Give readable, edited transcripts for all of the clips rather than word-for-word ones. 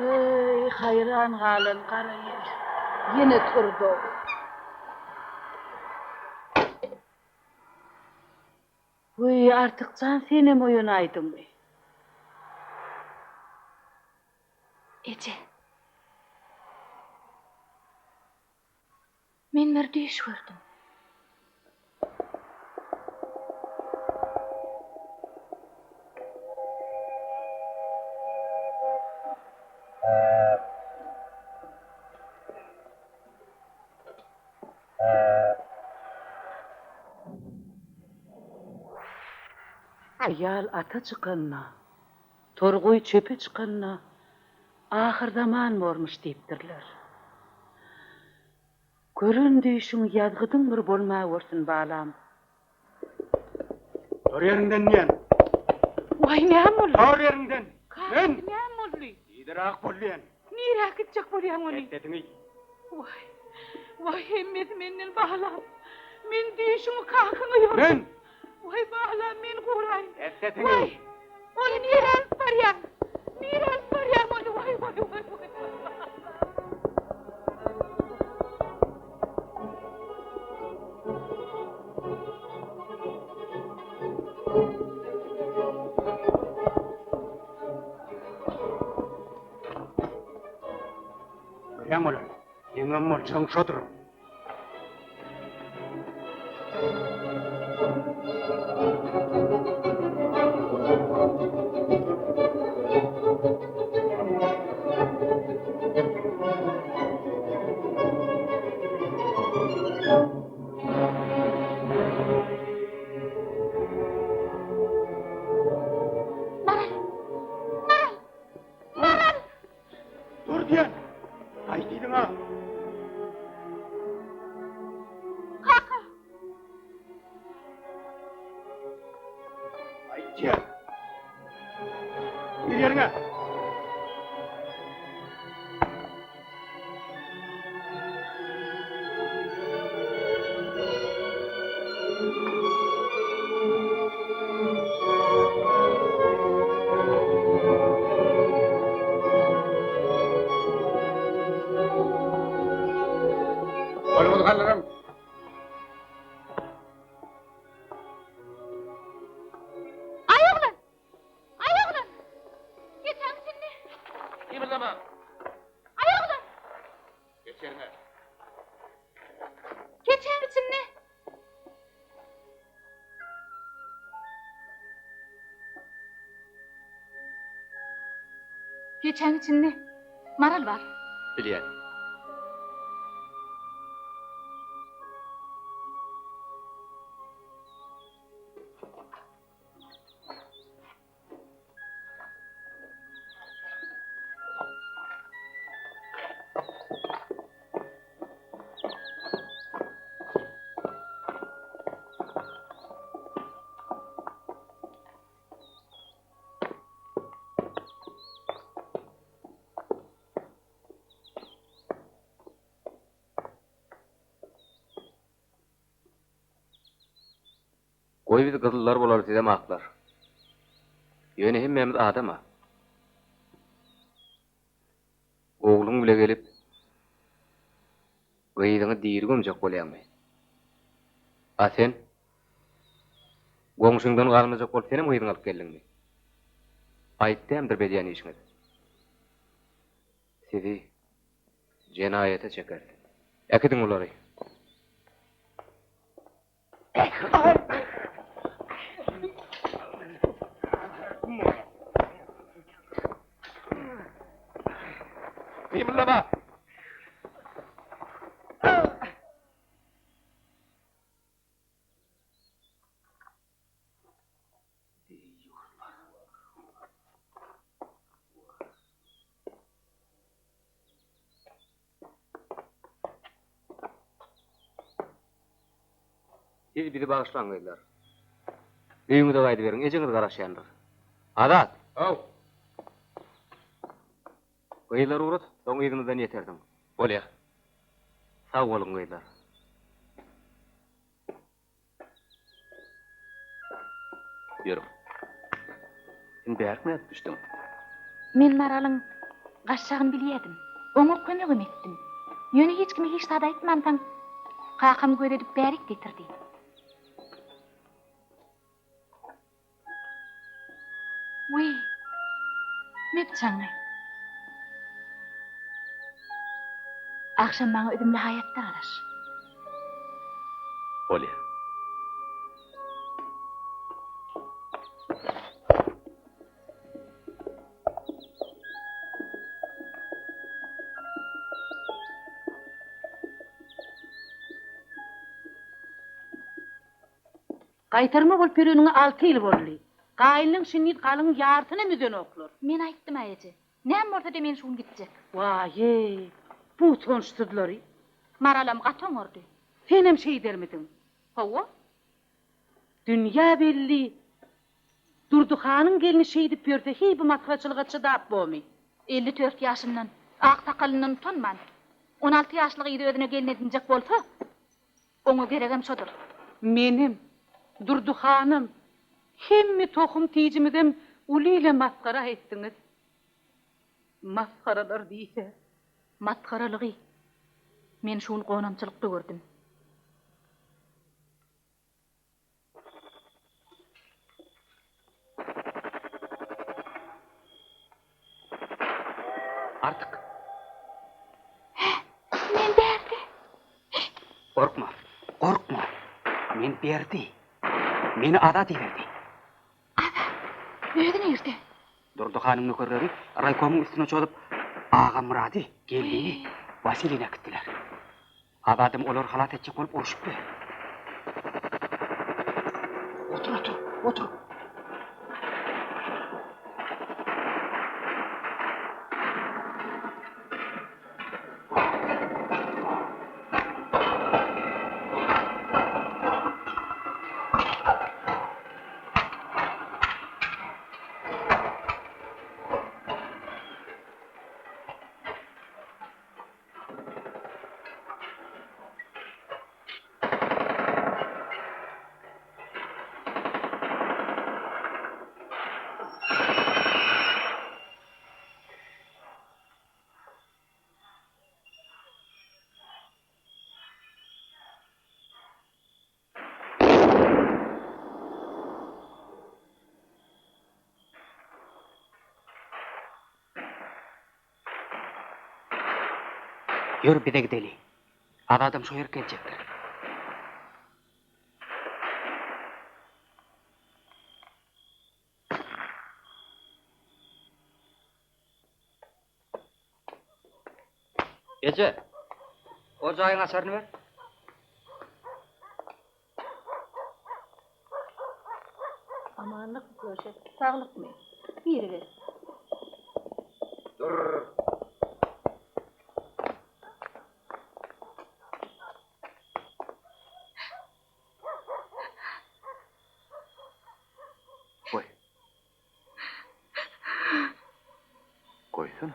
Ey hayran halın karayır. Yine turdu. Uy artık can senem oyunaydın mı? Ece. Men bir düş gördüm. AYAL ata çıkanna, torguy çöpe çıkanna, ahir zaman bormuş deyipdirler. Göründüýüşüň ýazgydyň bir bolma görsün balam. Tor yerinden niyen? Vay näme boldy? Tor yerinden. Men. Näme boldy? İdirak bolýan. Nire gitjek bolýan ony? Etdetini. Vay hemmet menden balam. Men düýüşüňi kakyny ýordum. Men. Vay balam men goraý. Etdetini. Vay. Ony nire alyp barýar? Nire alyp barýar ony? Vay. Ýaňyl. Ýeňem bolsaň şodur. Dur diyen. Aytiydin ha. Kaka. Aytýar. Bir yerine. Oğlum kallarım. Ayağlan. Geçen şimdi. Kıpırdama. Ayağlan. Geç yerine. Geçen şimdi. Geçen şimdi. Maral var. Bilýän. Goý biz gyzyllar bolar sizem aklar. Ýöne hemmemiz adama. Ogluň bile gelip gyýdyňy diýir gömjek bolýarmy? A sen? Goňşuňdan galmajak bolup senem gyýdyň alyp geldiňmi? Aýtdymdyr bedýän işiňiz. Sizi jenaýete çekerdi. Äkidiň olary. Kıpırdama. Siz bizi bağışlangylar. Öýüňize gaýdy beriň, ejeňiz garaşýandyr. Adat. Aw. Goýlar urut, soň ýygyňyzdan ýeterdiň. Bolýar. Sag boluň goýlar. Ýürüň. Sen bärt mi etmişdiň? Men Maral'ın Gaşşağın biliyordum. Onu kömegim etdim. Yönü hiç kimi hiç tada etmemden kakam göredip bärik getirdi. Uy, mepçaňy. Akşam bana ödümlü hayatta araş. Bolýa. Qaytarma bolup bereniňe 6 ýyl boldy. Gaýlyň şinit galyň ýartyny müden oklar. Men aýtdym aýaje. Näme ortada men şuň gitjek. Vaye, bu tonuşdurdylar. Maralam gatoň ordy. Sen hem şey dermedin. Hawa? Dünya belli. Durdukanyň gelini şey dip berdi. Hi bu matraçylyga çydap bolmy. 54 ýaşymdan ak takalyndan utanman. 16 ýaşlyk ýyly özüne gelin edinjek bolsa, oňa geregem şodur. Menim, Durduhanım, hemmi tohum tijimidem uliyle maskara etdiniz. Maskaralar diýse. Matkaralygy. Men şuň gonamçylykda gördüm. Artık. Men berdi. Korkma, korkma. Men berdi. Meni ada diýerdi. Öýüne ýerde. Durduhanymyň nökerleri raykomyň üstüne çöküp Ağa Murady geldiğini Vasilyna gittiler. Adam olar halat etjek bolup uruşupdy. Otur. Yürü bir de gidelim. Adam şu yer gelecektir. Gece, ocağın açarını ver. Amanlık göşek, sağlık mı? Bir ver. Dur. Koy. Koysana.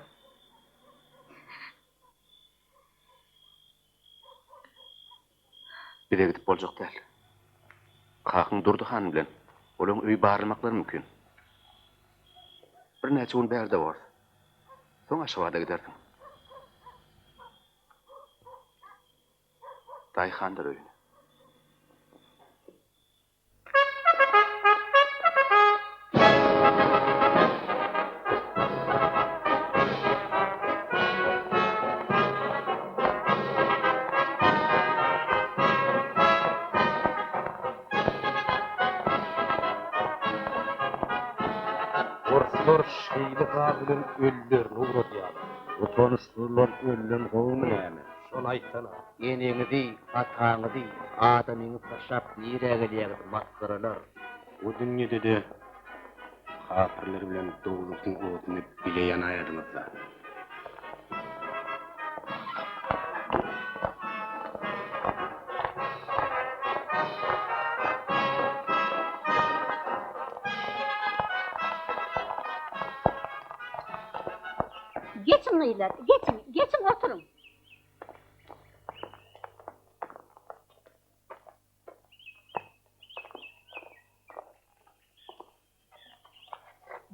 Bir de gidip boljak däl. Kakyň Durduhan bilen olaň öý barylmaklary mümkin. Bir näçe gün bärde bar. Soň aşawada giderdim. Taryhandyr öýüne. Orslar şeýle gabilen öllerini uğradyar. Utanışdyrlar öllen gowumy näme? Şol aýtsana. Ýeneňizi, ataňyzy, adamyňy taşap ýerege maskaralar. O dünýede de hapirler bilen dowlatyň oduny bileýän aýadymyzlar. Geçin ýylar, geçin oturun.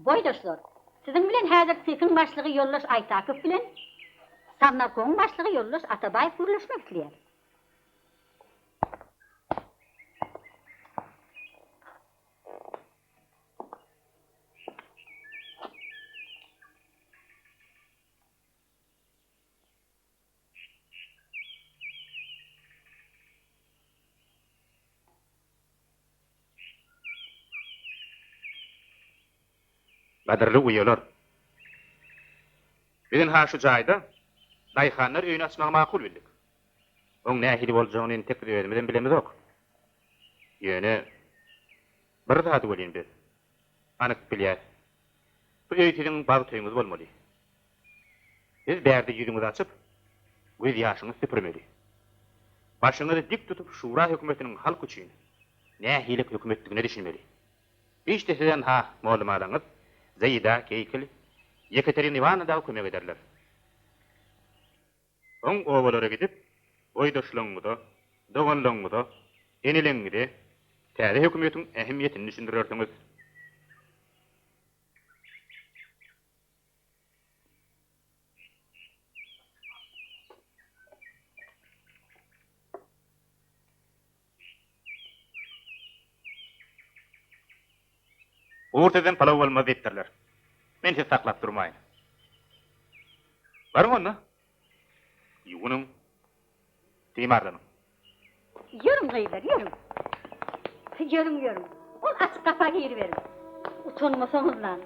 Boýdaşlar, Sizin bilen häzir Sekin başlygy Yollaş Aytakow bilen Samnarkoň başlygy Yollaş Atabaýew gürleşmek isleýär. Gaderli uýalar. Bilen ha şu jaýda daýhanlar öýüni açmagy makul bildik. Oň nähili boljagyny tekrar edemeden bilemizok. Ýöne bir zat bolýan biz. Anyk bilýär. Bu öýtüniň bagy töýümüz bolmaly. Biz bärde ýüzüňizi açyp, göz ýaşyňyzy süpürmeli. Başyňyzy dik tutup şura hökümetiniň halk üçin nähilik hökümetligine düşünmeli. İşte sizden ha malumatlaryňyz Zeyda, Keykil, Yekaterina Ivanovna kömek ederler. Oň owalara gidip, oýdaşlaňyda, doganlaňyda, enileňide täze hökümetiň ähmiýetini düşündirersiňiz. Ortadan palaw bolmaz etdirler. Men siz saklap durmaýyn. Barmy onda? Ýugunum. Timarlanyň. Yürüm gaýlar, yürüm. Yürüm. Ol açyk gapaga ýeriberim. Utanmasaňyzlar.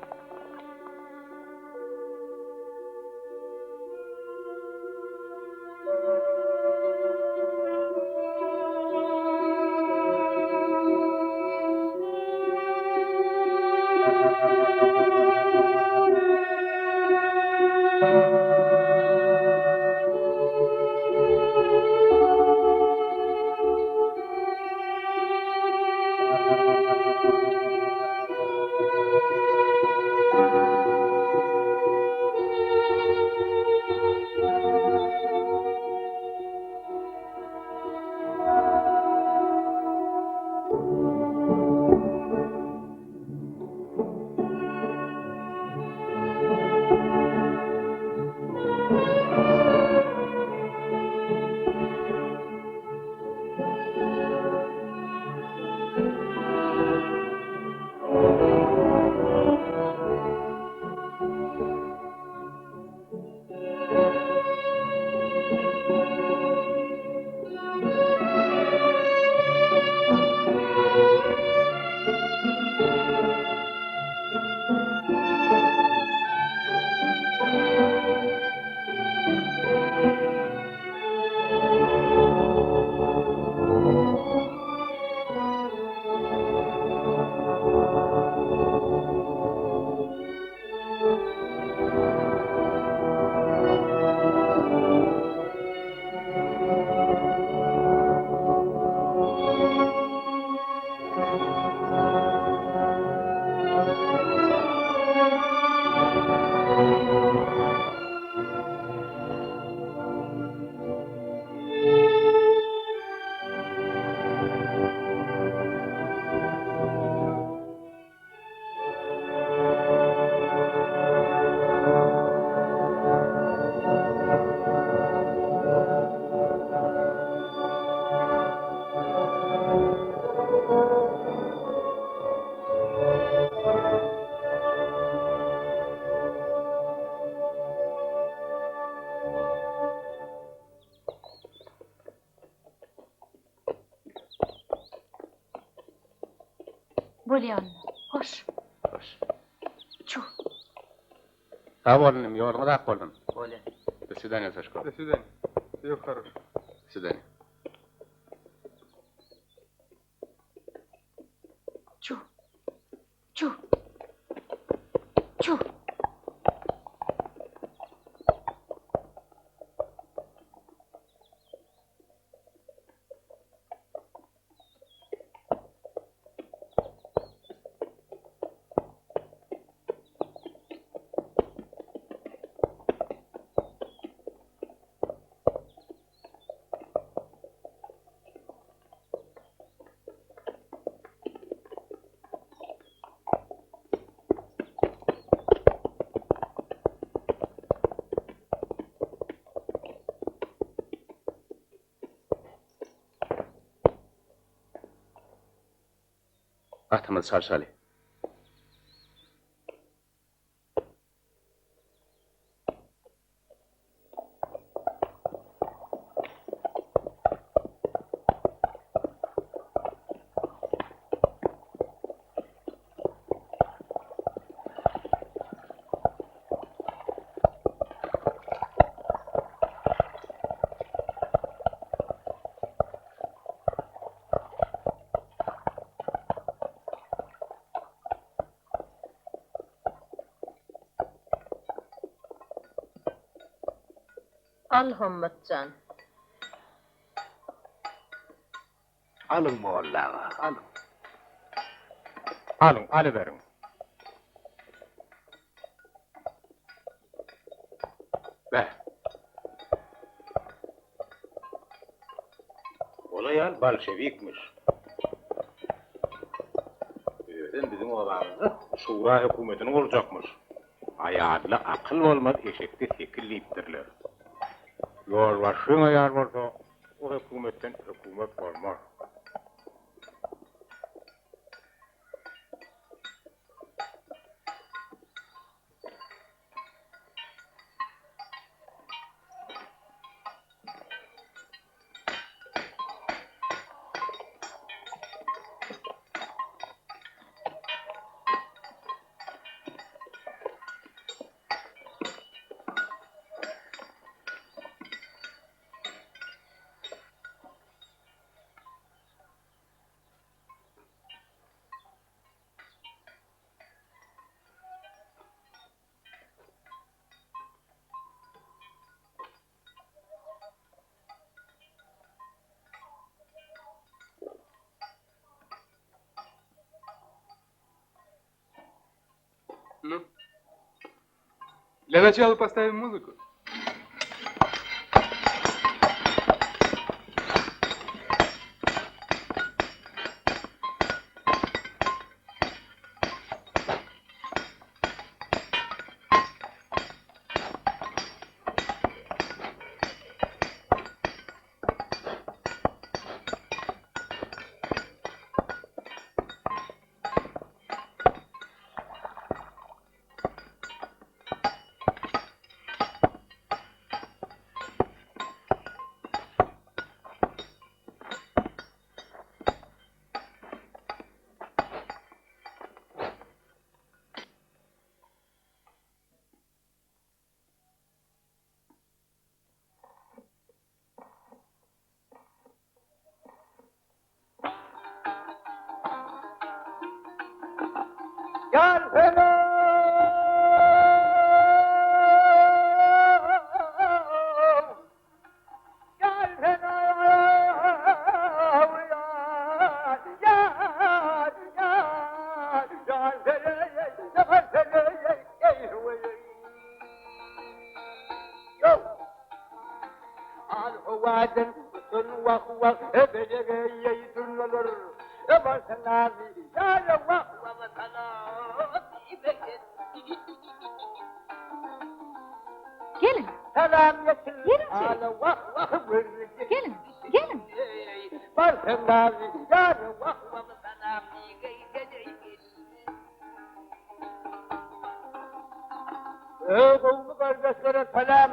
Bolýan. Hoş. Hoş. Çu. Sağ olun, yoluna da boldum. Bolýan. До свидания, Сашко. До свидания. Всего хорошего. До свидания. Çu. Çu. Çu. Atymyz şarşaly. Al Hammatcan. Alın mollağa, alın. Alın, alıverin. Be. Ola ýal bolşevikmiş. Öýden bizim oğlanymyz şura hökümetiniň boljakmış. Aýarly akyl bolmaz eşekde sekillipdirler. Ýol başyň aýar bolsa, o hökümetten hökümet bolmaz. Ну, для начала поставим музыку. Gelin. Gelin şöyle. Gelin, gelin. Oğlu kardeşlere selam.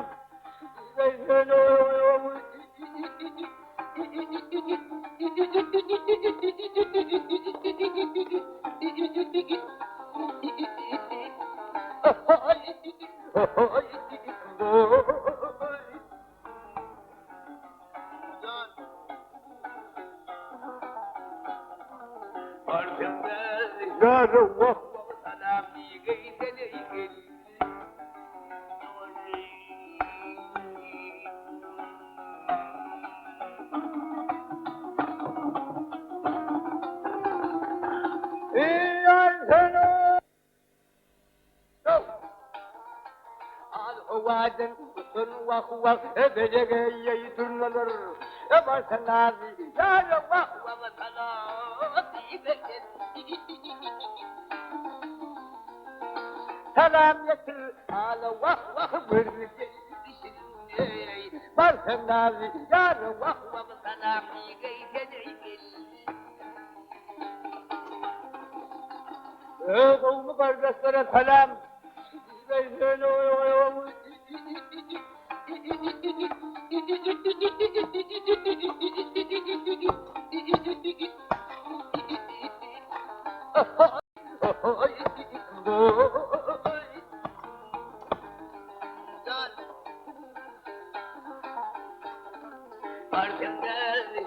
Vaden sun wah wah ebelege yeytunlar ebarsanazi ya wah wah tala ibeket salam yetil ala wah wah berke barsanazi ya wah wah salam ibeket Doğumlu kardeşlere selam.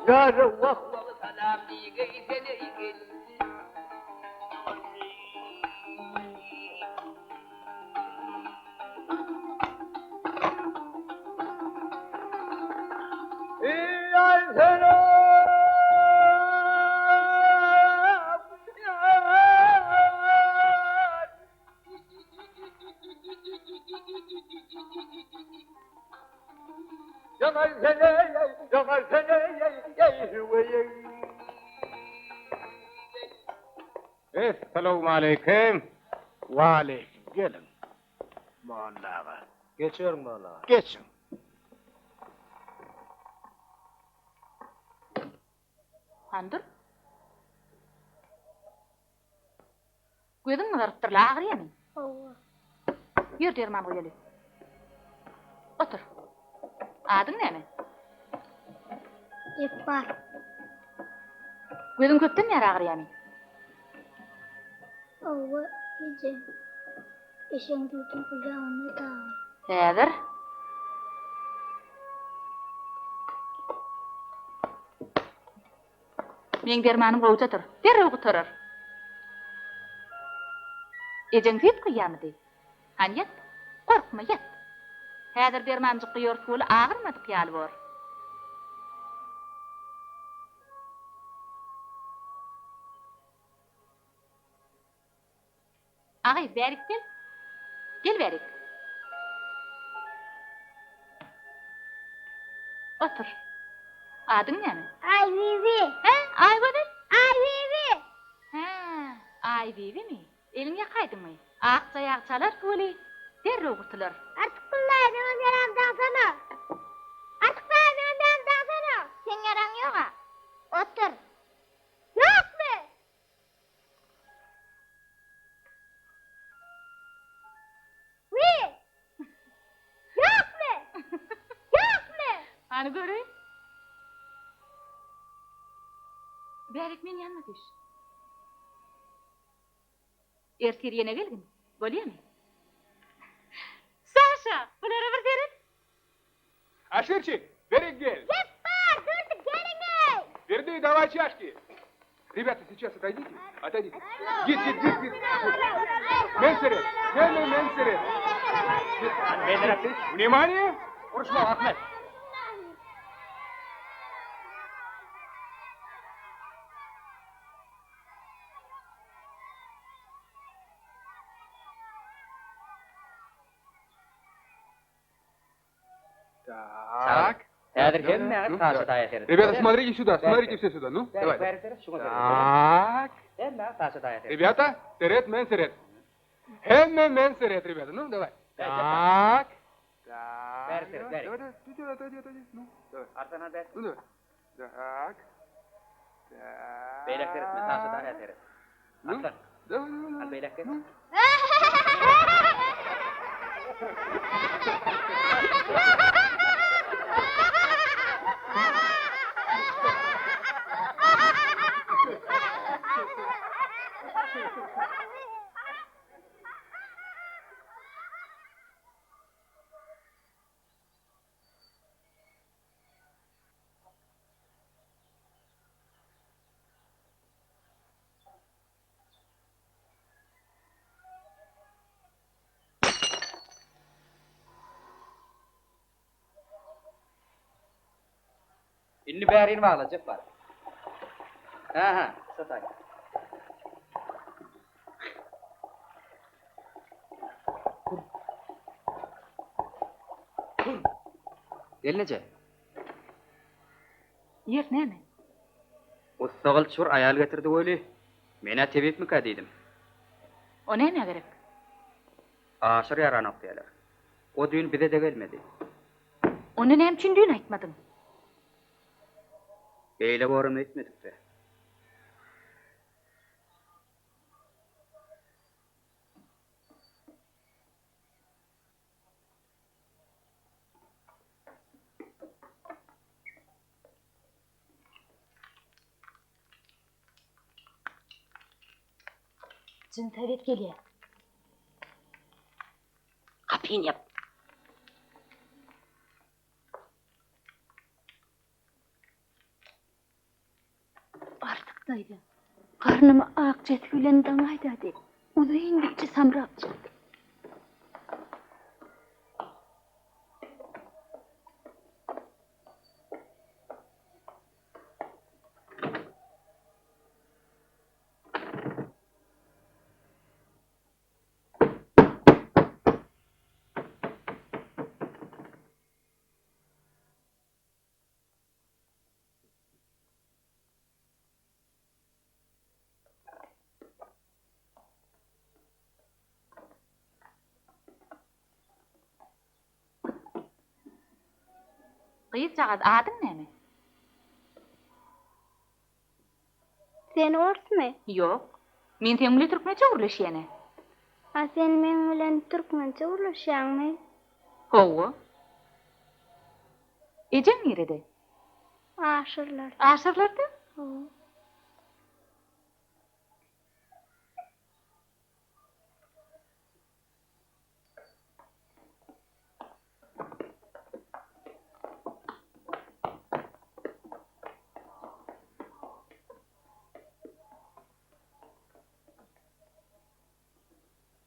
Yarın vah vah selam diye gel. Esselamu aleyküm. Ve aleyküm. Gelin. Vallahi. Geçiyorum vallahi. Geçin. Handır. Gözün mü varıptır la ağrıya mı? Yürü derman koyalı. Otur. Adın ne mi? Ekbar. Gözün köpten mi ağrıya mı? Ova iyice. Eşen tutun kucağına da. Hedir. Men dermanım goýujadyr. Derrew gutarar. Ejen fit kıyamdy. Han yat, korkma yat. Häzir dermanjyk ýör suly ağırmady ýaly bor. Agay berik gel. Gel berik. Otur. Adın näme? Ay bibi. He? Ay gödel. Ay bibi. He, ay bibi mi? Elin yakaydın mı? Agza ýagçalar suly derrew gutular. Artık bunlar benim yaram dansana. Artık benim dansana. Sen yaran yok ha. Otur. Yok mu? Wi. Yok mu? Yok mu? Hani göreyim? Berik men yanına düş. Ertir yene gelgin. Bolýar mı? Saşa, bunlara bir derin. Aşırçı, verin gel. Yapma, dur gelin. Верни, давай чашки. Ребята, сейчас отойдите. Отойдите. Гид. Менсерет. Менсерет. Внимание. Uruşma Ahmet. Так. Häzir hemme taşa daýatyr. Ребята, смотрите сюда, смотрите все сюда. Ну, давай. Так. Hemme taşa daýatyr. Ребята, терет, менсерет. Хемме менсерет, ребята. Ну, давай. Так. Так. Бери. Давай. Отойди. Ну, давай. Artana ber. Ну, давай. Так. Так. Beýlek beretme taşa daýatyr. Ну, Atlan. давай. Al beýlek gel. Inni bärin bağlajak bar. Ha, satay. Gelnece? Yer näme? Ustagal çur ayal getirdi goýly. Mene tebekmi ka dedim. O näme gerek? Aşır yaran oktayalar. O düğün bize de gelmedi. Onu näme üçin düýün aýtmadym? Beýle borum etmedik be. Cüntevet geliyor. Kapıyını yap. Artık daydı. Karnımı ağak cetkülen danaydı hadi. Uzayın bir içi samrap çıktı. Kıyıcağız adın ne mi? Sen orsmy? Yok. Men temli Türkmençe urlaşyany. Ha sen men bilen Türkmençe urlaşýanmy? Howa. Ejem nerede? Aşırlar. Aşırlarda? Ho.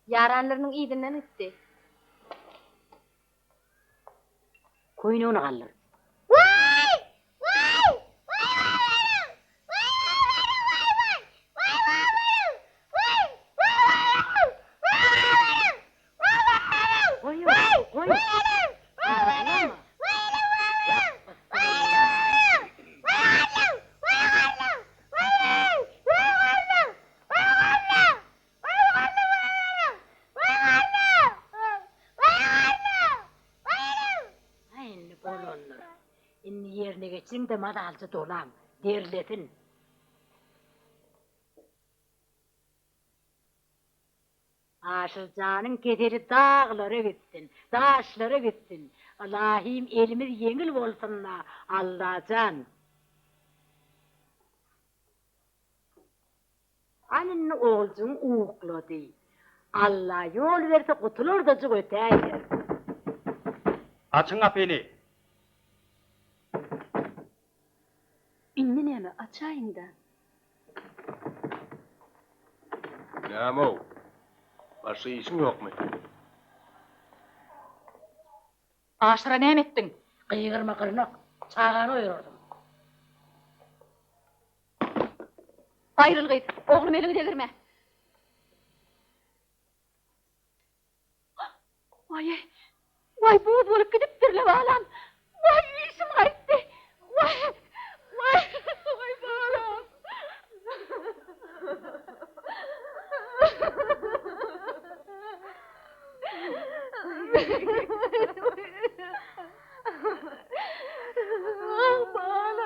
Yaranlarynyň iýdinden ötdi. Koynuğunu kaldır. Yerine geçirin de madalcı dolam, derletin. Aşırcanın kederi dağlara gitsin, daşlara gitsin. Allah'ım elimiz yengil bolsunna, Allah'can. Anın oğulcun uğukladı. Allah yol verse kutulur da cık öteydi. Açın kapını. İnni näme açayım da. Näme o? Başka işin yok mu? Aşıra näme ettin? Kıygırma kırnak, çağanı uyururdum. Ayrıl git. Oğlum elini delirme. Vay buğuz bolup gidipdirle balam. Vay işim kayıttı. Vay balam. Ah balam.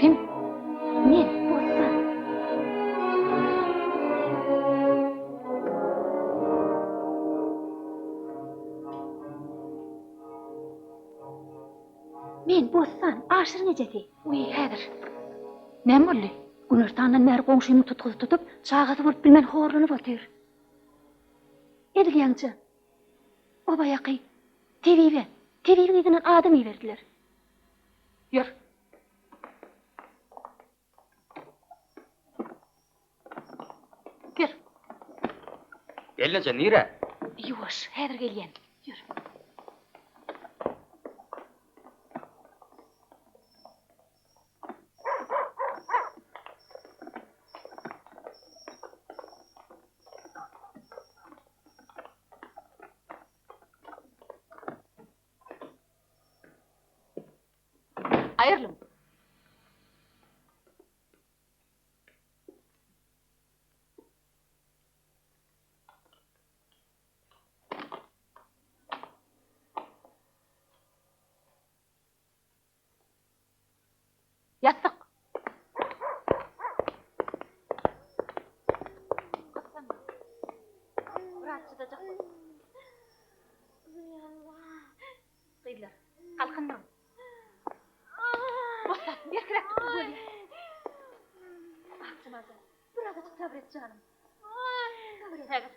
Kim? Men bozsan. Men bozsan, aşırı neceti. Uy, häzir. Nem boldy? Günürtandan bäri goňşymy tutup, çağaty bolup bilmen horlanyp otyr. Edilýäňçe. O bayaky TV'nin ýygynan adam iberdiler. Ýör. Gir. Gellençe nire? Ýuwaş, häzir gelýän. Ýör. Ayrılın. Yattık. Murat çıdacak mı? Kıydılar. Kalkınlar. Bostan, bir kere tuttu böyle. Ah Cemaza, biraz açık sabret canım. Sabret, evet.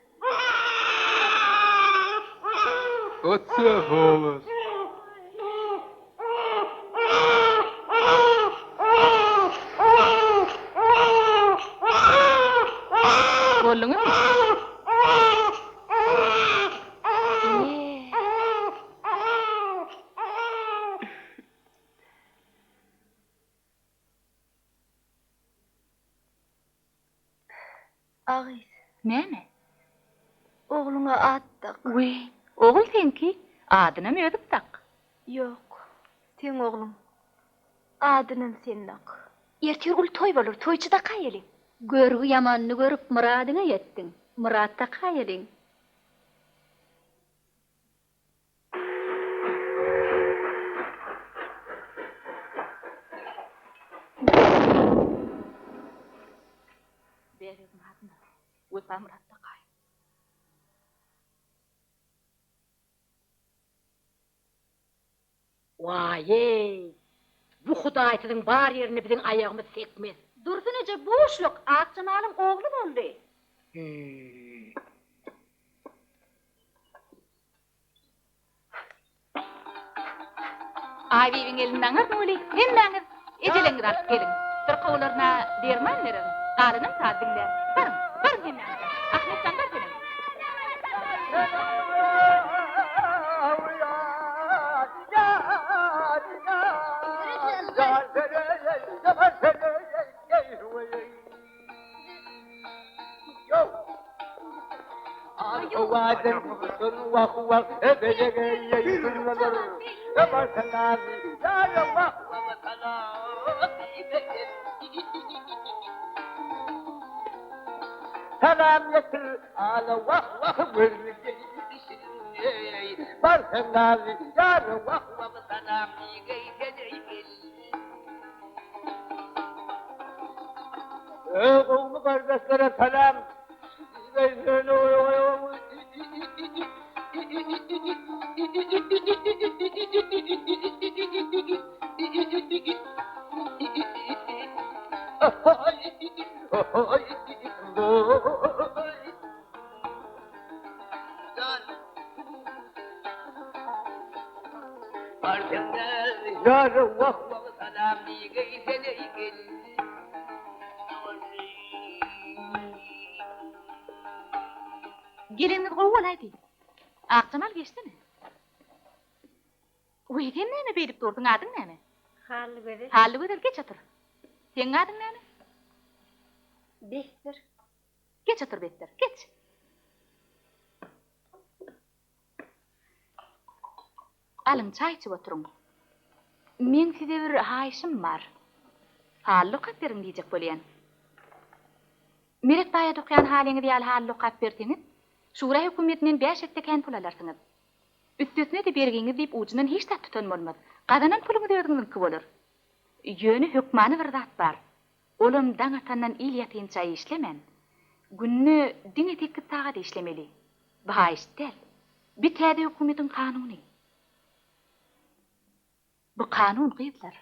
Otsa boğulur. Bollunuz mu? Ağız, Näme? oğluna attık. Uy, oğul senki, adyna mı ödüp tak? Yok, sen oğlum. Adının senlik. Ertir ul toy bolur, toyçuda kayelin. Görgü yamanını görüp muradyna yettin. Muratda kayelin. Benim adına, upa Muratda kay. Vay, bu Hudaýatyň bar ýerine biziň aýagymyz sekmez. Dursun ece boşluk, Akçamalym oğlu boldy. Aýbyň elinden aňyr nuli, hemmäňiz ejeleňiz alyp gelin. Bir kowlaryna derman berin, galynyň tadyňlar. Barın hemmäňiz. Ahmetcan bar gelin. Salam yetir ala vah vah verdi barkanali yar vah vah salam geyteceyil oğlu kardeşlere salam Yar vah vah salam geyteceyil Geliniz gowalaydy. Akçamal geçdimi? Uýden näme berip durdyň, adyň näme? Hallıbedi. Hallybedir, geç otur. Seň adyň näme? Bektir. Geç otur Bektir, geç. Alın çay içip oturun. Men size bir haýşym bar. Hally kap beriň diýjek bolýan. Meret baýa dokyan halyňyzy ýaly hally kap berdiňiz, şura hökümetinden 5 etdeken pul alarsyňyz. Üstüne de bergiňiz diýip ucundan hiç tat tutan bolmaz. Gadanan puluňyzy ödüňizniki bolar. Yönü hükmanı bir zat bar. Olum daň atandan il ýatynça işlemen. Günni diň etekki sagat işlemeli. Baha işdel. Bir täze hökümetin kanuny. Bu kanun gyýdlar.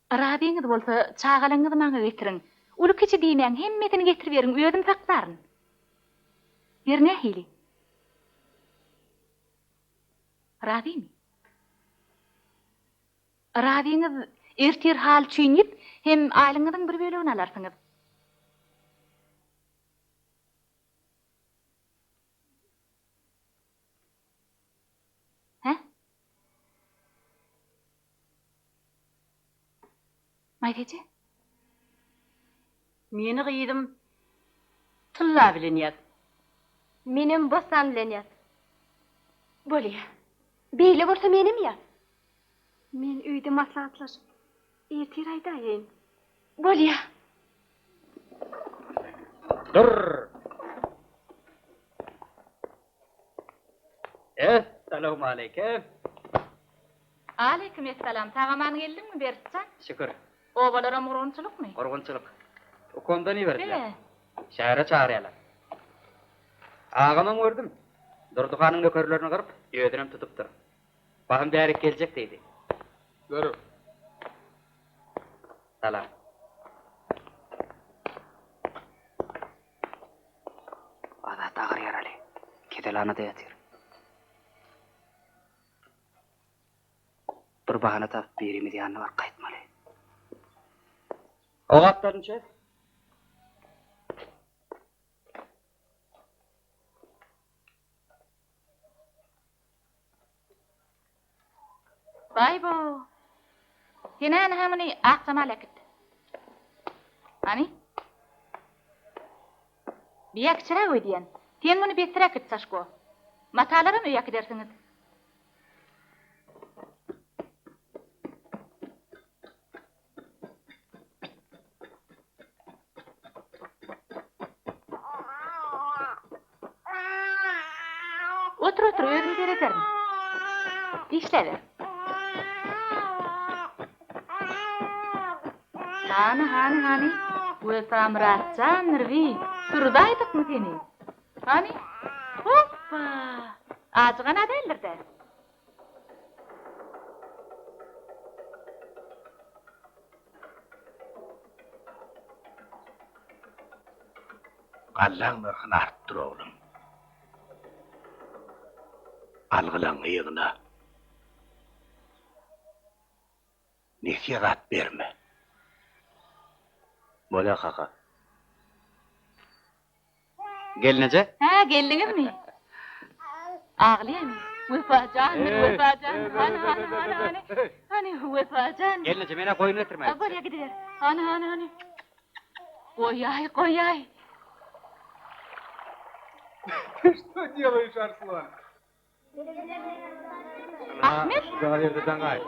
Arabiňiz bolsa çağalaňyzy maňa getirin. Uly kiçi diýmän hemmetini getirip berin, özüm saklaryn. Ýerne hili. Rabimi. Rabiňiz ertir hal çüýnip hem aýlyňyzyň bir bölegini alarsyňyz. He? Maýdejä? Meni gyýdym. Tylla bilen ýat. Menim bosan bilen ýat. Bolýa. Beýle bolsa menim ýat. Men üýde maslahatlaşyp ertir aýdaýyn. Bolýa. Dur. Assalamu alaykum. Aleyküm esselam. Tagaman geldinmi Bertcan? Şükür. Obalara murunçulukmy? Gorgunçuluk. Okondan iyi verdiler. He. Şahara çağıryalar. Ağamın gördüm. Durdukanın nökerlerini kırıp, ödünüm tutuptur. Bakım derek gelecek deydi. Görü. Salam. Ada tağır yarali. Kedelana da yatır. Bir bahana tapıp birimi diyanı var kayıtmalı. O kaptanın şef. Vay bo. Hinan hamini aqsama lakit. Hani? Biyak çıra ödiyen. Sen bunu betira kit saşko. Matalara mı yak edersiniz? Otur otur özüm gerekerim. İşlever. Hani. Wesam Ratcan Nirvi. Surdaydık mı seni? Hani? Hoppa. Acıgana değildir de. Gallan mırhını arttır oğlum. Algılan yığına. Nesihat verme. Mola kaka. Gelinece? Ha geldiniz mi? Ağlayayım. Vefacan. Hani vefacan. Gelinece bana koyunu getirmeyin. Buraya gidiver. Hani. Koyay. Что делаешь, Арслан? Ahmet? Galeride dangay.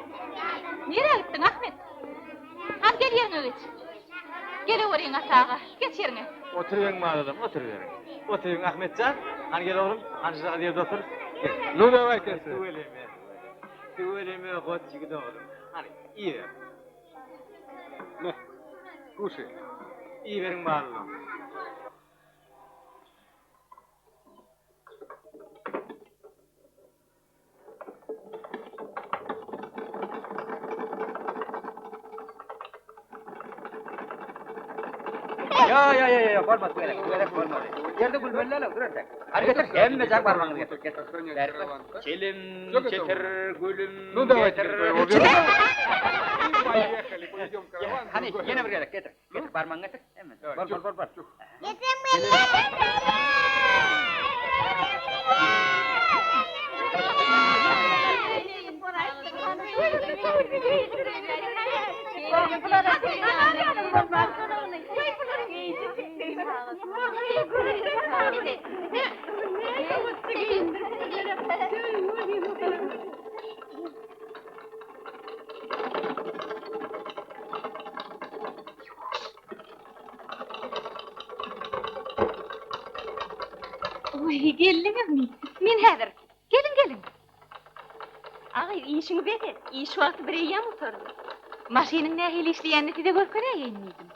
Nereye gittin Ahmet? Hadi gel yerine geç. Gel oraya atağa. Geç yerine. Oturuyorsun mu adam? Oturuyorum. Oturuyorsun Ahmetcan. Hani gel oğlum. Hani şu yerde otur. Gel. Nu davay kes. Söyleme kot çıktı oğlum. Hani iyi ver. Ne? Kuşu. İyi verin bağlı. Ya, olmaz bu yere olmaz. Yerde gülberlerle duracak. Hadi getir, hem cak parmağını getir. Çelim, çetir, gülüm, getir. Hani yine bir gerek getir. Getir parmağını getir. Hemen. Bol. Yetim beni. Oy, geldiniz mi? Men häzir. Gelin. Bagay, işini beke. İş wagty bir ýam oturdy. Maşynyň nähili işleýänini tide görüp görýänmidim.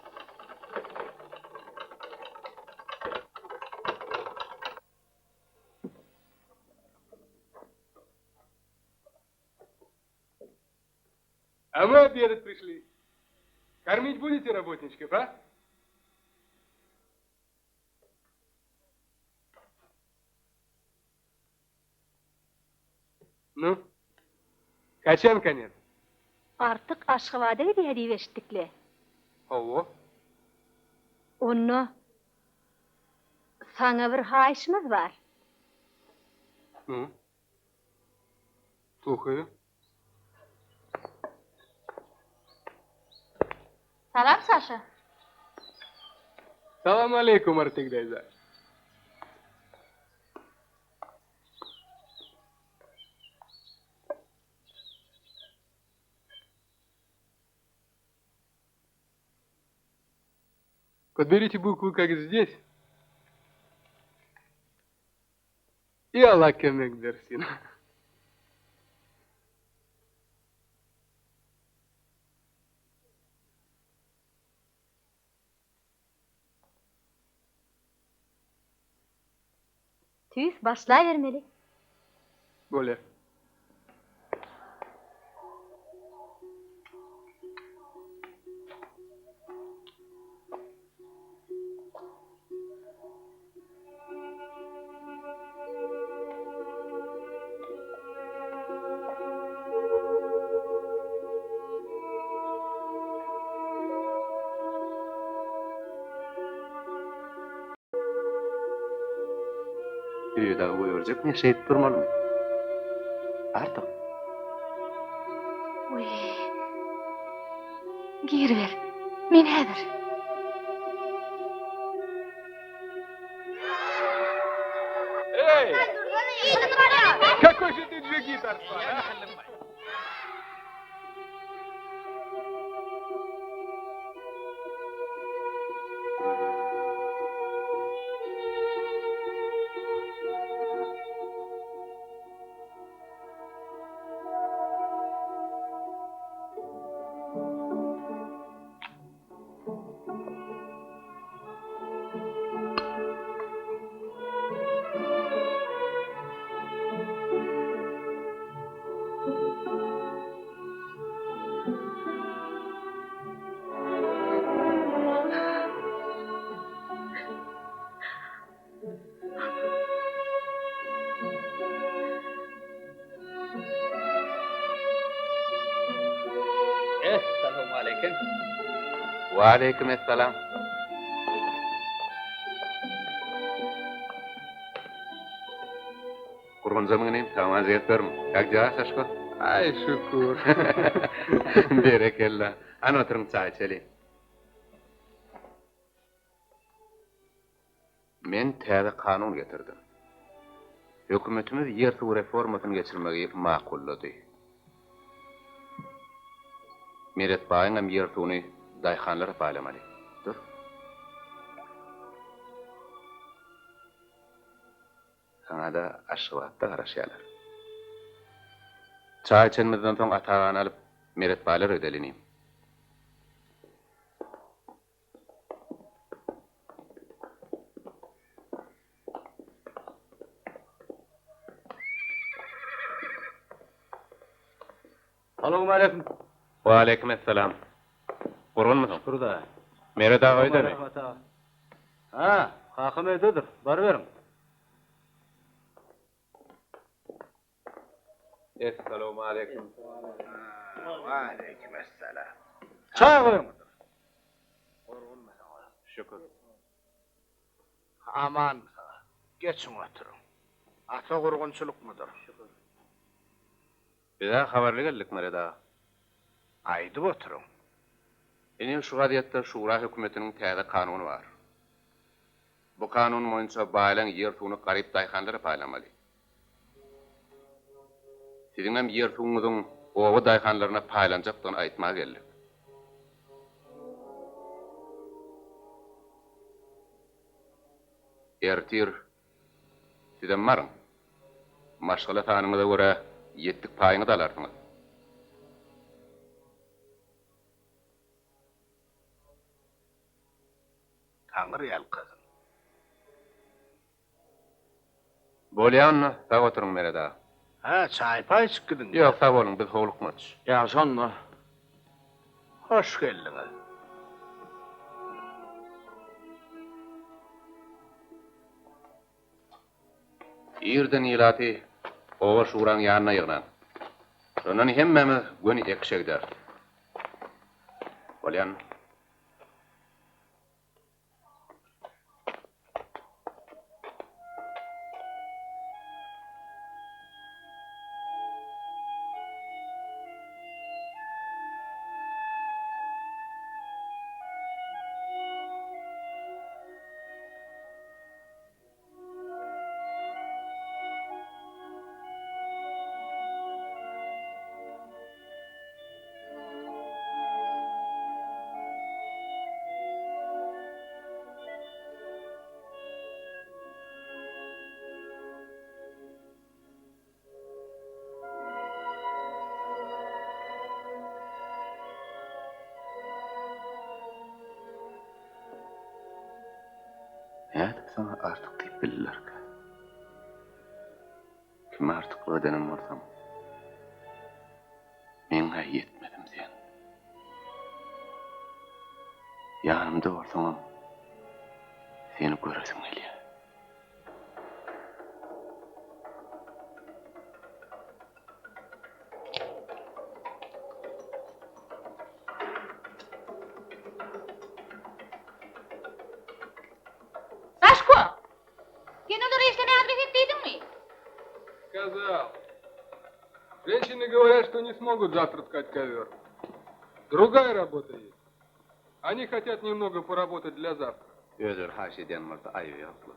А мы обедать пришли. Кормить будете работничков, а? Ну, kaçan kanyer? Artık Aşgabat'a gidiýär eşitdikle. Hawa. Onu sana bir haýyşymyz bar. Ну. Слухаю. Salam Saşa. Salam aleykum Artigdayza. Подберите букву, как здесь. И Allah kömek versin. Tüys başlaýermeli. Böyle. Üýde goýurjak neşeýip durmalymy? Artyk. Uy. Geri ver. Men häzir. Эй! Какой же ты джигитар, а? Assalamu alaikum. Wa aleykum esselam. Kurban zamanın tamam ziyetlerim. Agza Saşko. Ay şükür. Berekella. Ana oturum çay içeli. Men täze kanun getirdim. Hökümetimiz yer suw reformasyny geçirmegi makullady. Meret baýyň hem yer suwny daýhanlara paýlamaly. Dur. Sana da Aşgabatda garaşýarlar. Çay içenmizden soň Atavatan alyp meret baýlar ödelenýär. Assalamu alaikum. Wa aleykum esselam. Gurgunmusun? Burada. Meret agay deme. Ha, hakym ödedir. Bar berin. Assalamu aleykum. Wa aleykum esselam. Çay koyun. Şükür. Aman. Geçin oturun. Ata gurgunçuluk mudur? Bize habarly geldik Meret ağa. Aydyp oturun. Ene şu wadiýatda şura hökümetiniň täze kanuny bar. Bu kanun boýunça baýlan yer suwuny garyp daýhanlara paýlamaly. Siziň hem yer suwuňyzyň owa daýhanlaryna paýlanjakdygyny aýtmaga geldik. Ertir. Sizem marın. Maşgala tanymyza görä Yetdik paýyňy da alardyňyz. Taňyr ýalkazyn. Bolýanmy? Taň oturuň mereda. Ha, çaypay çıkdın. Ýok, sag boluň, biz howlukmaç. Ýaşanma. Hoş geldiňiz. Ýerden ýylaty owa şuraň ýanyna ýygnan. Şondan hemmemiz göni ekşegder. Bolýan. Nädip sana artık diýip bildiler ki. Kim artık ödenim bolsam. Men gaý yetmedim sen. Yanımda bolsaň seni göresiň gelýär. Сашко! Кинолары işlemeye adres ettiydin mi? Сказал. Женщины говорят, что не смогут завтра ткать ковер. Другая работа есть. Они хотят немного поработать для завтра. Özür haş eden bolsa aýy ýokly.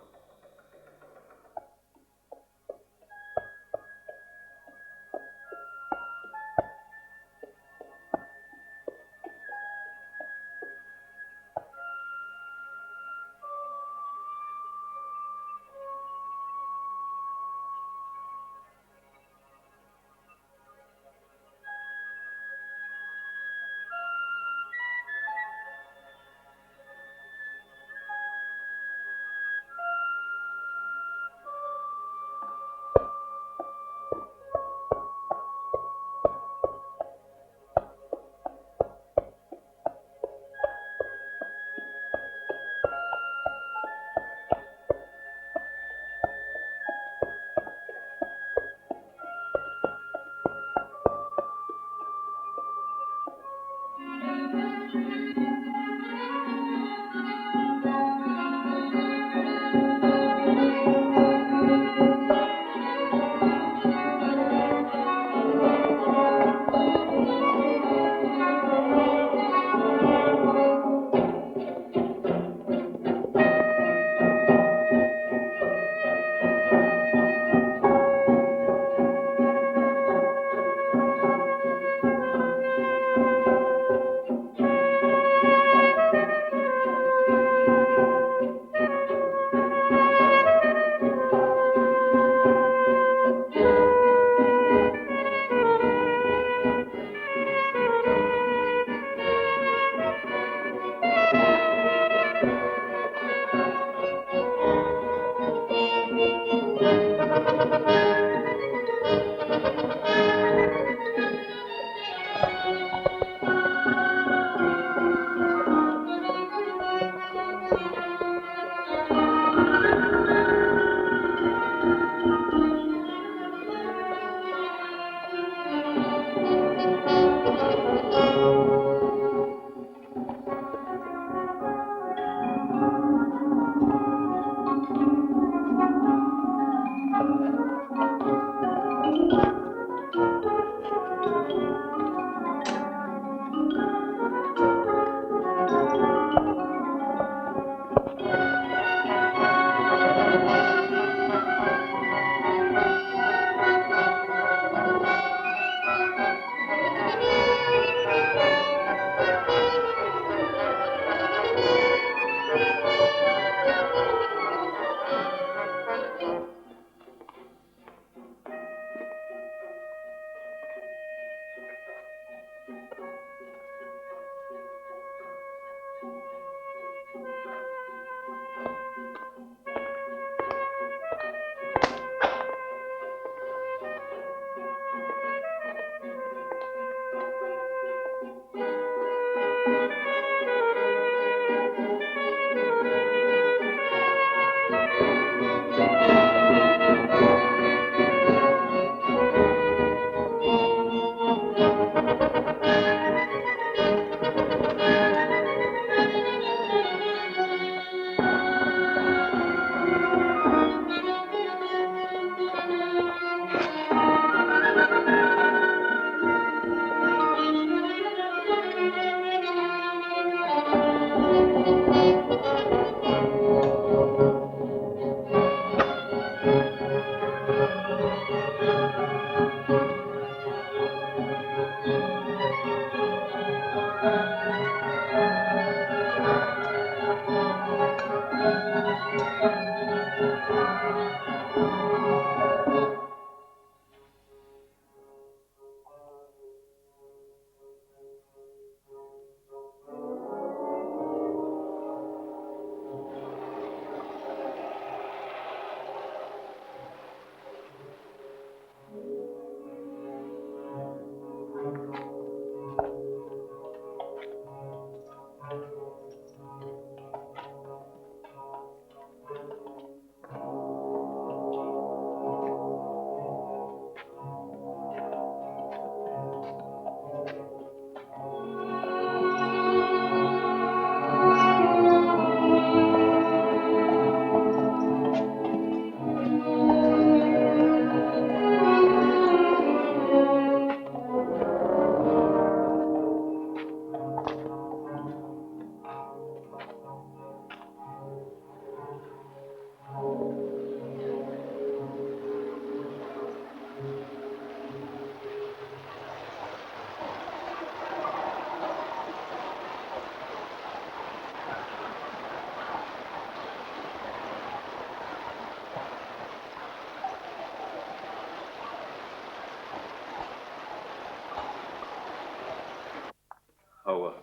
Hawa.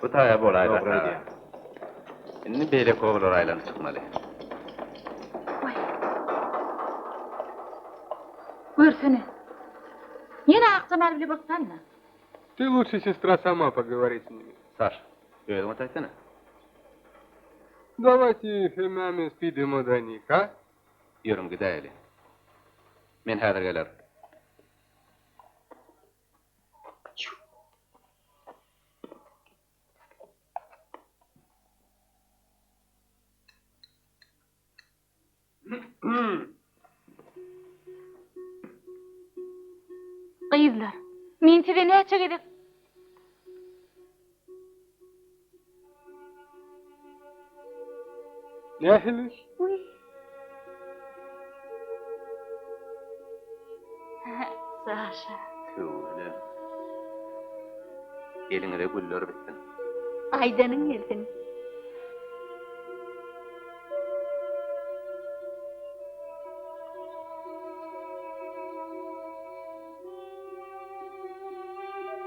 Bu taya bolaydı. Inni beýle koglar aýlanyp çykmaly. Görsene. Yine aksamal bile bolsanna. Ты лучше, сестра, сама поговори с ними. Саш, öýüňe taýsana. Давайте filmlerimiz pidemo до них, а? Ýörüň gidäýeli. Men häzir geler. Gyzlar, men size näçe gerek? Nähiliş? Sasha. Tüwle. Eliňde güller bitsin. Aydanyň gelsin.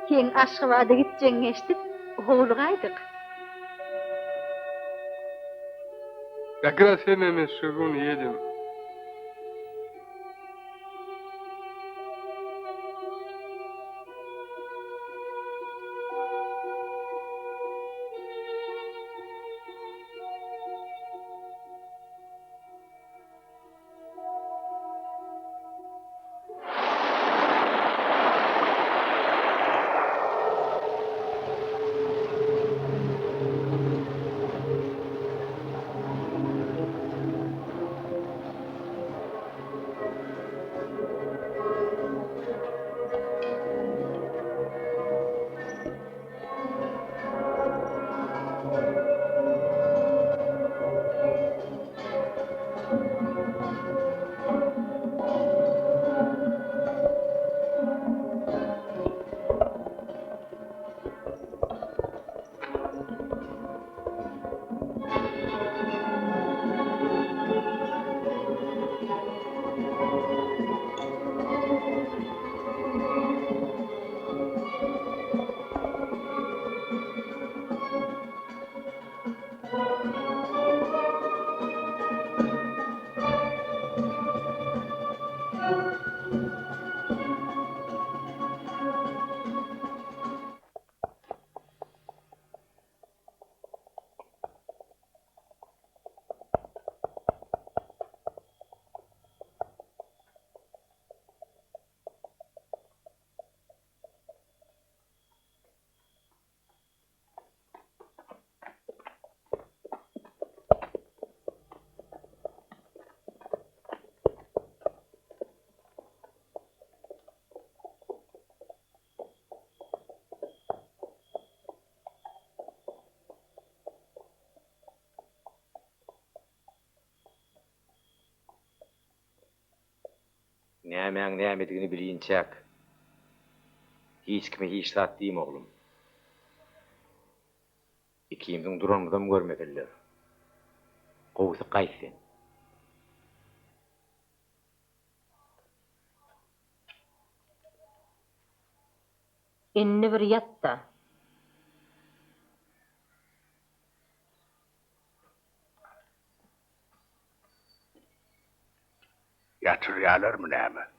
Sen Aşgabat'a gitjeňi eşdip, howlugaydyk. Как раз filmlerimiz şugun yedim. Nämeň nämedigini bilinçäk. Hiç kime hiç saat diýim oglum. Ikimiziň duramydam görmediler. Gowsy gaýsy. Inni bir ýatda. Yatırýarlarmy näme?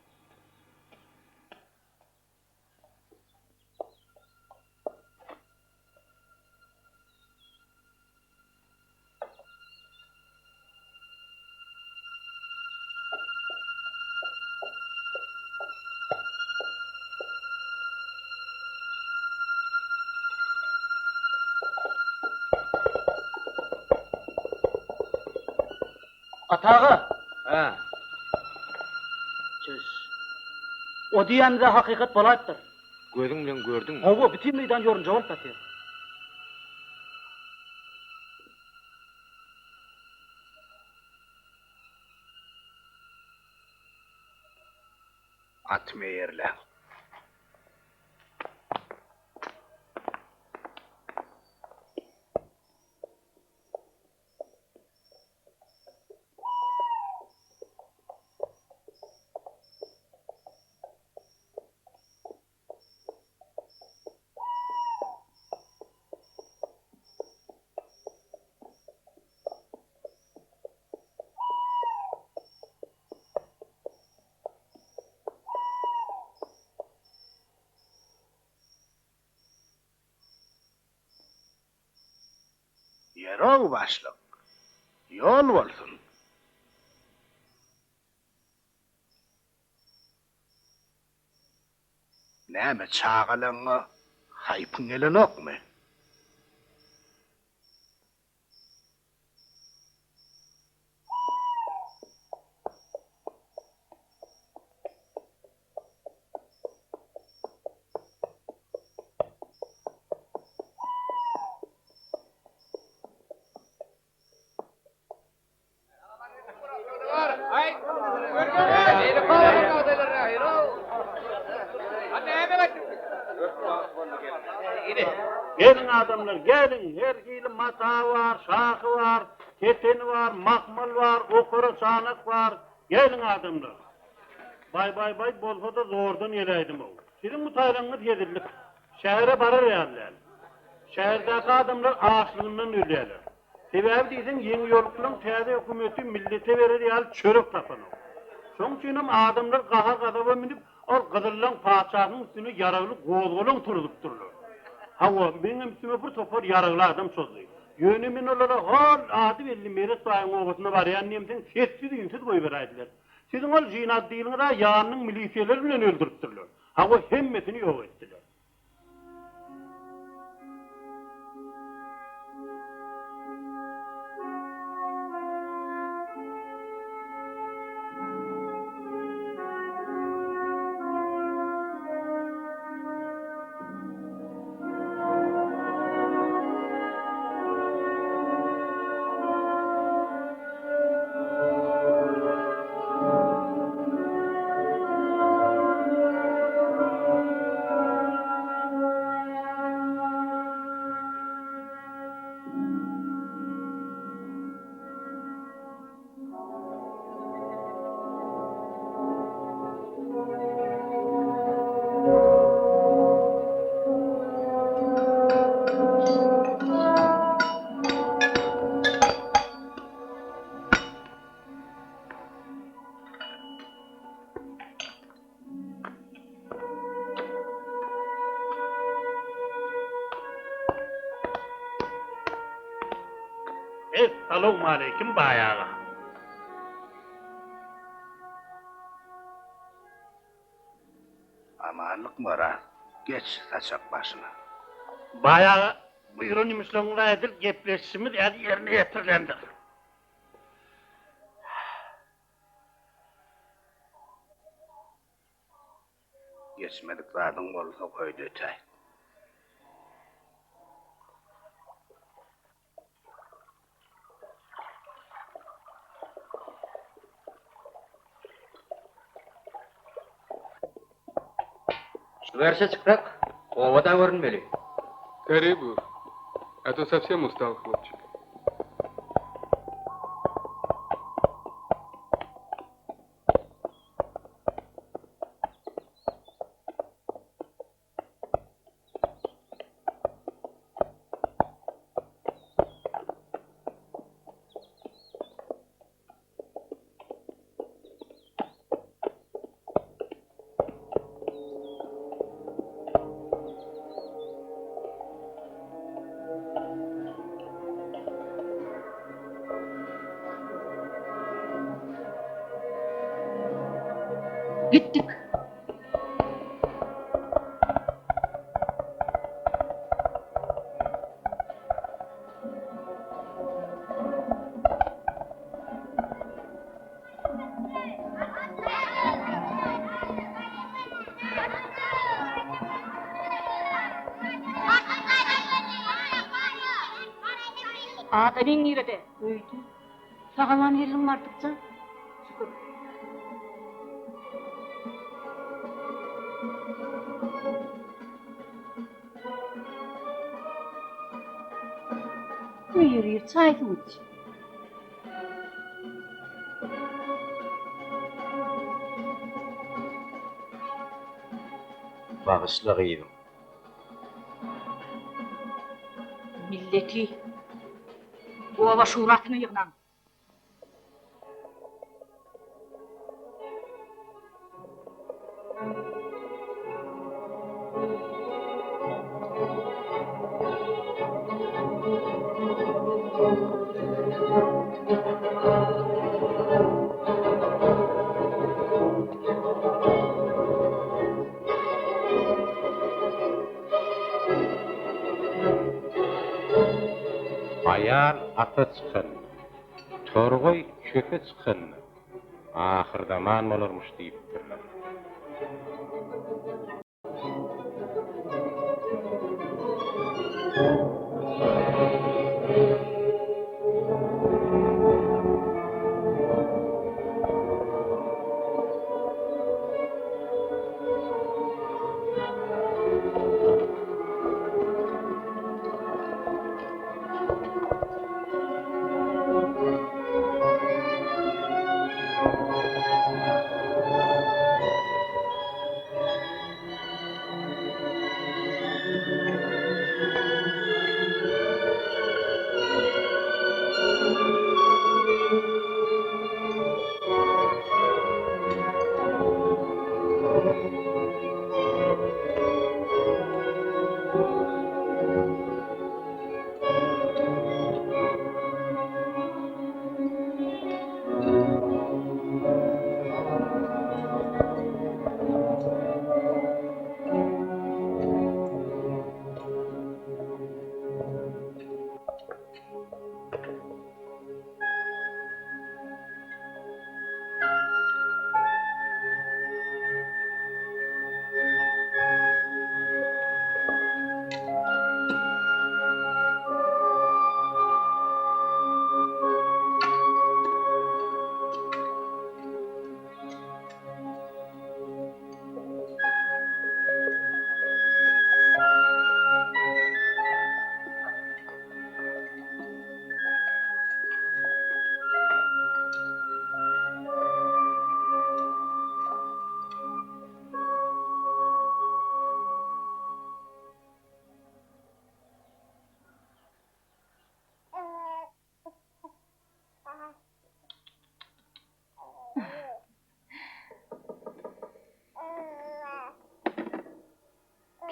Atağı, Ha, çüş. O diýende hakykat bolaypdyr. Gözüň bilen gördüň. Hawa bütün meýdan ýorunja bolup batýar. atma yerle. Yerol başlık. Yol bolsun. Näme çağalaňy haypyň elenokmy? Gelin adamlar, gelin. Her giyli mata var, şahı var, keteni var, makmal var, okuru çanak var. Gelin adamlar. Bay, bolsa da zordan yereydim o. Sizin bu taylanınız yedirlik. Şehre barar yerler. Şehirdeki adamlar ağaçlığından öderler. Sebep deysen yeni yolukluğun teyze hükümeti millete verir yal çörük tapanı. Şoň üçin adamlar gaha minip, o gıdırlan paçanın üstüne yaraglı gozgolun turup dururlar. Hawa benim üstüme bir topar yaraglı adam sözlüyor. Yönümün olara hal adı belli meret sayın obasına var ya nemsen sessiz ünsüz koy veraydılar. Sizin ol jinat değilin yağının milisiyeleri bilen öldürüptürler. Hawa hemmesini yok ettiler. Assalamu aleyküm bayağı. Amanlık mara. Geç saçak başına. Bayağı buyurun imişlerine edil gepleşimiz yerine yetirilendir. Geçmediklerden olsa koydu ötey. Verse çıkrak, ovada görünmeli. Скорей бы. А то совсем устал, хлопчик. Gittik. Ata ben nerede? Öydü. Sağalan yerim artıkça. Şükür. Buyur, çay iç. Bağışla gıydım. Milleti. Ova şuratını yığınan. Ayal ata çıkın. Torgoy çöpe çıkın. Ahırdaman olurmuş deyiptirler.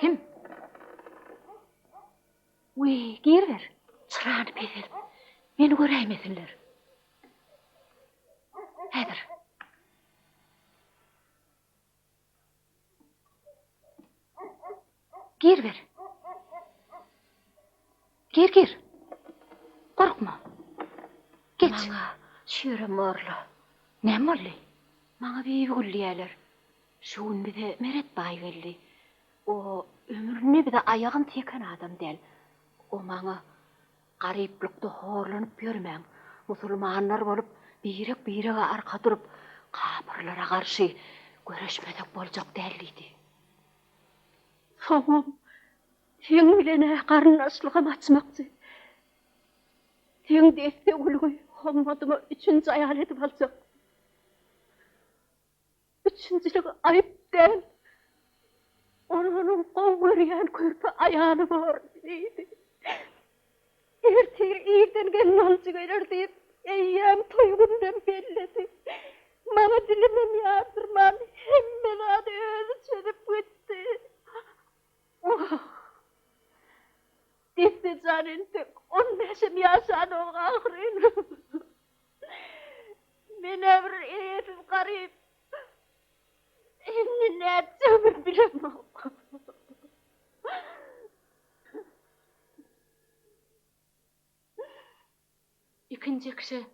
Kim? Uy, gir ver. Çırağını pezelim. Beni göreymesinler. Hedir. Gir ver. Gir. Korkma. Geç. Maňa şüre morlu. Ne morlu? Maňa beýi gülliýärler. Şu gün bize meret baý geldi. O ömrüne bize ayağın teken adam del. O maňa garyplykda horlanyp ýörmäň. Musulmanlar bolup birek arka durup kapyrlara garşy göreşmedek boljak däldi. Tamam. Sen bilene karın aslığım açmakçı. Sen defte gülgüy olmadığımı üçüncü ayal edip alacak. Üçüncülük ayıp değil. Onun kol görüyen körpü ayağını var neydi. Ertir iyiden gelin alıcı gelir deyip eyyem toygundan belledi. Bana dilimim yardırman hemen adı özü çözüp gitti. Oh. Defte canın tök, on neşim yaşan o ağrın. Mene bir eyetim garip. Şimdi ne edeceğimi bilemem. İkinci kişi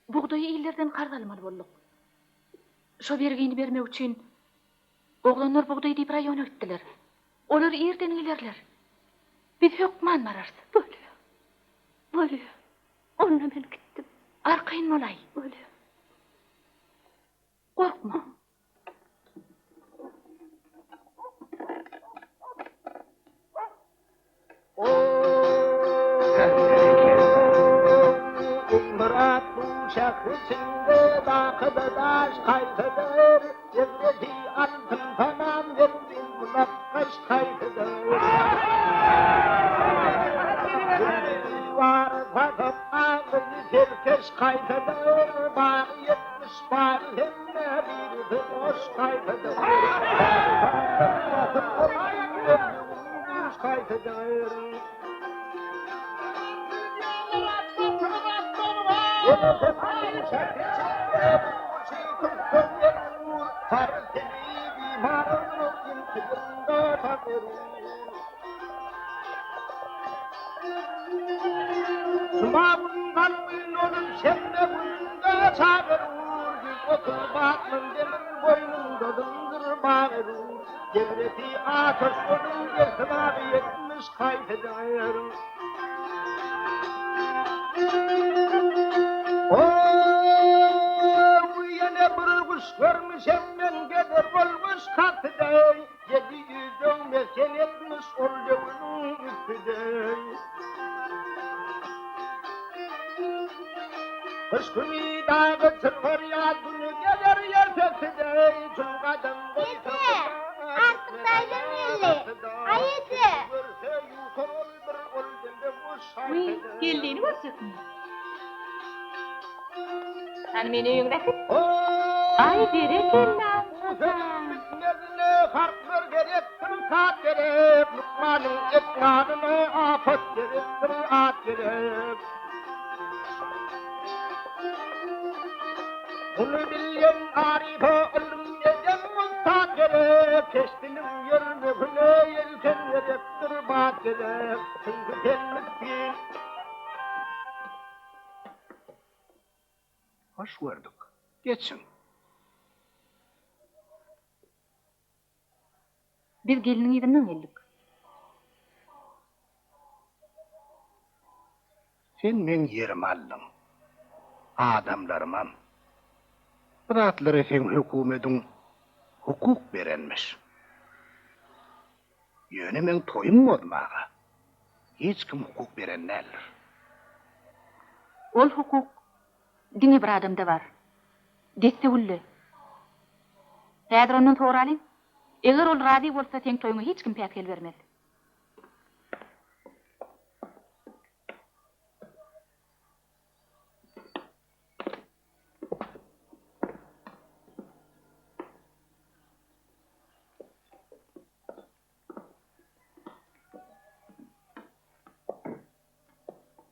buğdayı illerden kargalmalı bolduk. Şo bergini bermek üçün oğlanlar buğdayı deyip rayona gittiler. Olar yerden ilerler. Biz hökman bararız. Böyle. Onunla ben gittim. Arkayın olay. Böyle. Korkma. Murat bu şahı içinde dağıda daş kaytıdır. Cenneti altın tamam verdim münakkaş kaytıdır. Var fakat ağzını terkeş kaytıdır. Bağ yetmiş var hemme bir de boş kaytıdır. Kaytıdır. Cenneti ateş onun yetmabi yetmiş kaybeder. Yine bir kuş görmüşem ben gelir olmuş katıday. 715 sen etmiş olduğunun üstüday. Kış günü dağı çılgır ya günü gelir yer sesiday. Çılgadan koysa Artık daydım yerli. Ayıcı. Uy, geldiğini görsün. Sen beni yüngresin. Ay biri kellam. Nezine farklar gerektir saat gerek. Lukmanın ekranına afet gerektir at gerek. Bunu bilen arife ölmeyeceğim saat gerek. Keştinim yerine güne yelken gerektir bat gerek. Çünkü tellik değil. Hoş gördük. Geçin. Biz gelinin yedinden geldik. Sen men yerim aldın. Adamlarıma. Bırakları sen hükümetin hukuk verenmiş. Yöne men toyum olmağa. Hiç kim hukuk veren neler? Ol hukuk dini bir adamda var. Desse ulle. Häzir ondan soralyň. Eger ol razy bolsa seň toýuňa hiç kim päkel bermez.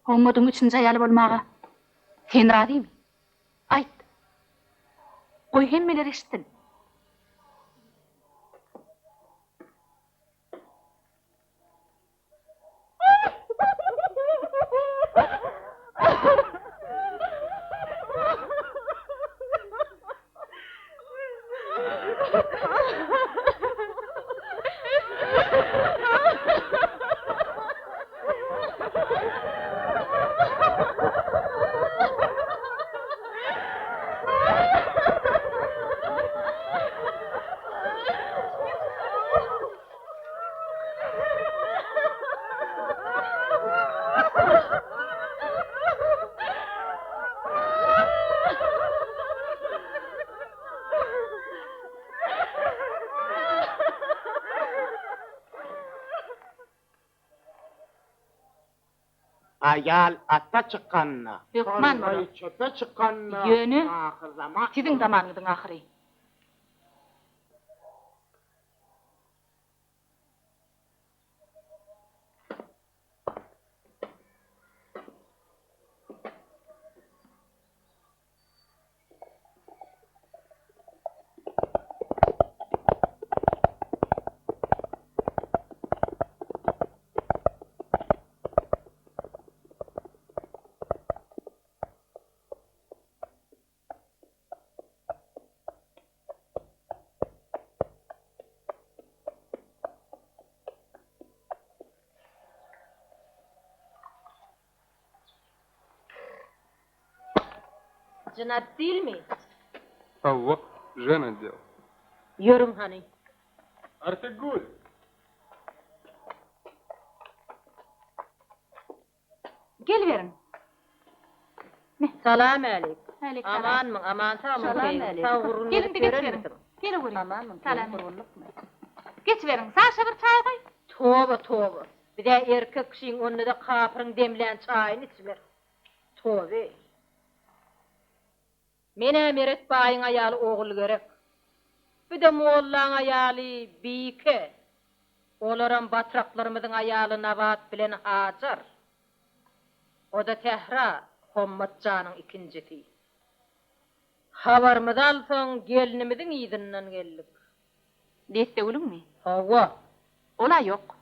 Olmadyň üçin jaýaly bolmaga sen razymy? Aýt. Goý hemmeler eşitsin. AYAL atta çıkanna. Türkmen Ay bola. çöpe çıkanna. Yönü Ahir zaman. sizin zamanınızın ahiri. Cenab değil mi? Вот, Жена делал. Yorum hani. Artık gül. Gel verin. Salam aleyküm. Aleyküm. Aman mı? Aman tamam. Salam aleyküm. Tavrını Gelin de geç verin. Gelin verin. Aman mı? Salam aleyküm. Geç verin. Saşa bir çay koy. Tövbe tövbe. Bir de erkek kişinin önüne de kapırın demleyen çayını içilir. Tövbe. Mene meret bayın ayalı oğul gerek. Bir de moğullan ayalı biyke. Olaran batraklarımızın ayalı nabat bilen hacar. O da tehra, Hommat canın ikincisi. Havarımızı alsan gelinimizin izinden geldik. Deste ölüm mi? Hava. Ola yok.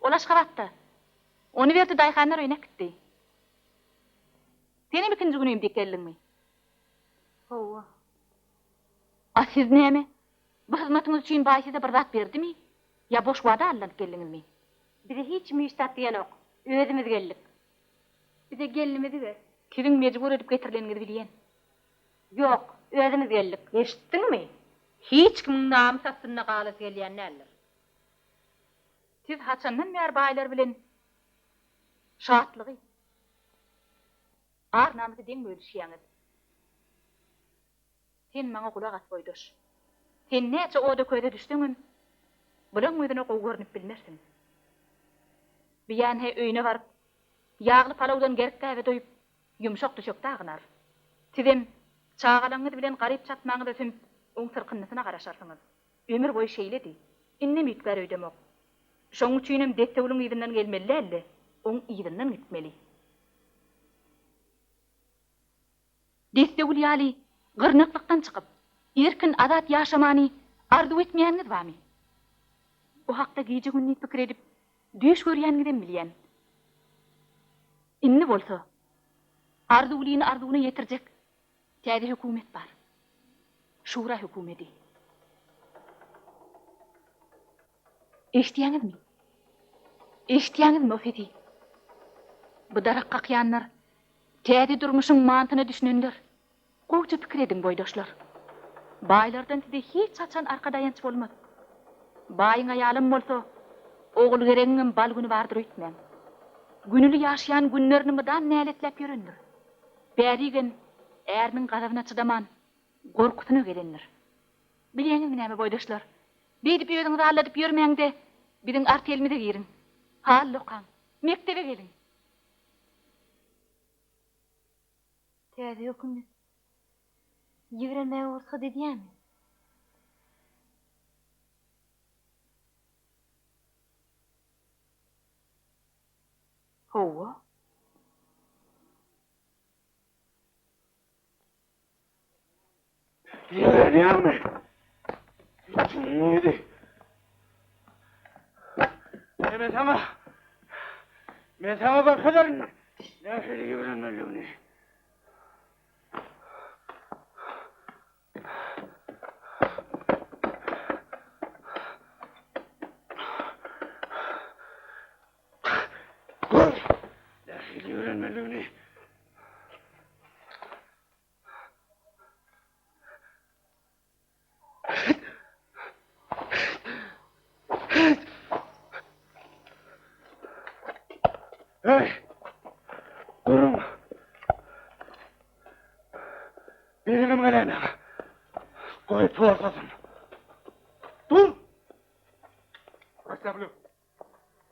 Ola şkavatta. Onu verdi dayhanlar oyna gitti. Senin ikinci günüyüm dik geldin mi? Hava. A siz neymi? Bu hizmetiniz için bayi size bir zat verdi mi? Ya boş vada allanıp geldiniz mi? Bize hiç müştat diyen yok. Özümüz geldik. Bize gelinimizi ver. Sizin mecbur edip getirleninizi bileyen. Yok, özümüz geldik. Eşittin mi? Hiç kimin namus aslında kalıp geleyen neler? Siz haçandan meğer bayiler bilen şahatlığı. Ağır namusu den bölüşýäňiz. Sen maňa kulak at boýdoş. Sen näçe oda köýde düşdüňün? Bulan öýdüne gowy görnüp bilmersiň. Biýän he öýüne baryp, ýagly palawdan gerek käbe doýup, ýumşak düşek dagınar. Sizem çağalaňyz bilen garyp çatmaňyzy tüm oň syrkyndysyna garaşarsyňyz. Ömür boýu şeýledi. Inne mitgar öýdemok. Şoň üçinem detewliň ýerinden gelmeli elle, oň ýerinden gitmeli. Destewil ýaly gyrnyklıktan çykyp, erkin azat ýaşamany arzu etmeýäňiz barmy? Bu hakda gije günni pikir edip, düş görýänigden bilýän. Inni bolsa, arzuwlyny arzuwyna ýetirjek täze hökümet bar. Şura hökümeti. Eşdiýäňizmi? Eşdiýäňizmi ofeti? Bu darakka kıyanlar, täze durmuşyň mantyna düşnenler. Goýça pikir edin boýdaşlar. Baýlardan size hiç açan arka dayanç bolmaz. Baýyň aýalym bolsa, oğul geregiň bal güni bardyr öýtmän. Günüli ýaşaýan günlerini mydan näletlep ýörendir. Bärigen ärniň gazabyna çydaman, gorkutyna gelenler. Bilýäňiz näme boýdaşlar? Beýdip ýöňiňizi alladyp ýörmeňde, biziň artelimize girin. Hal lokan, mektebe gelin. Täze hökümet. Ýigrenmäge bolsa dedýämi? Howa. Ýigrenýärmi? Neydi? Men sana bakılarım. Nähili ýigrenmeliňi. Öğrenmeliğini. Hey! Durun! Benim gelene. Koyup ortasın. Dur! Расставлю.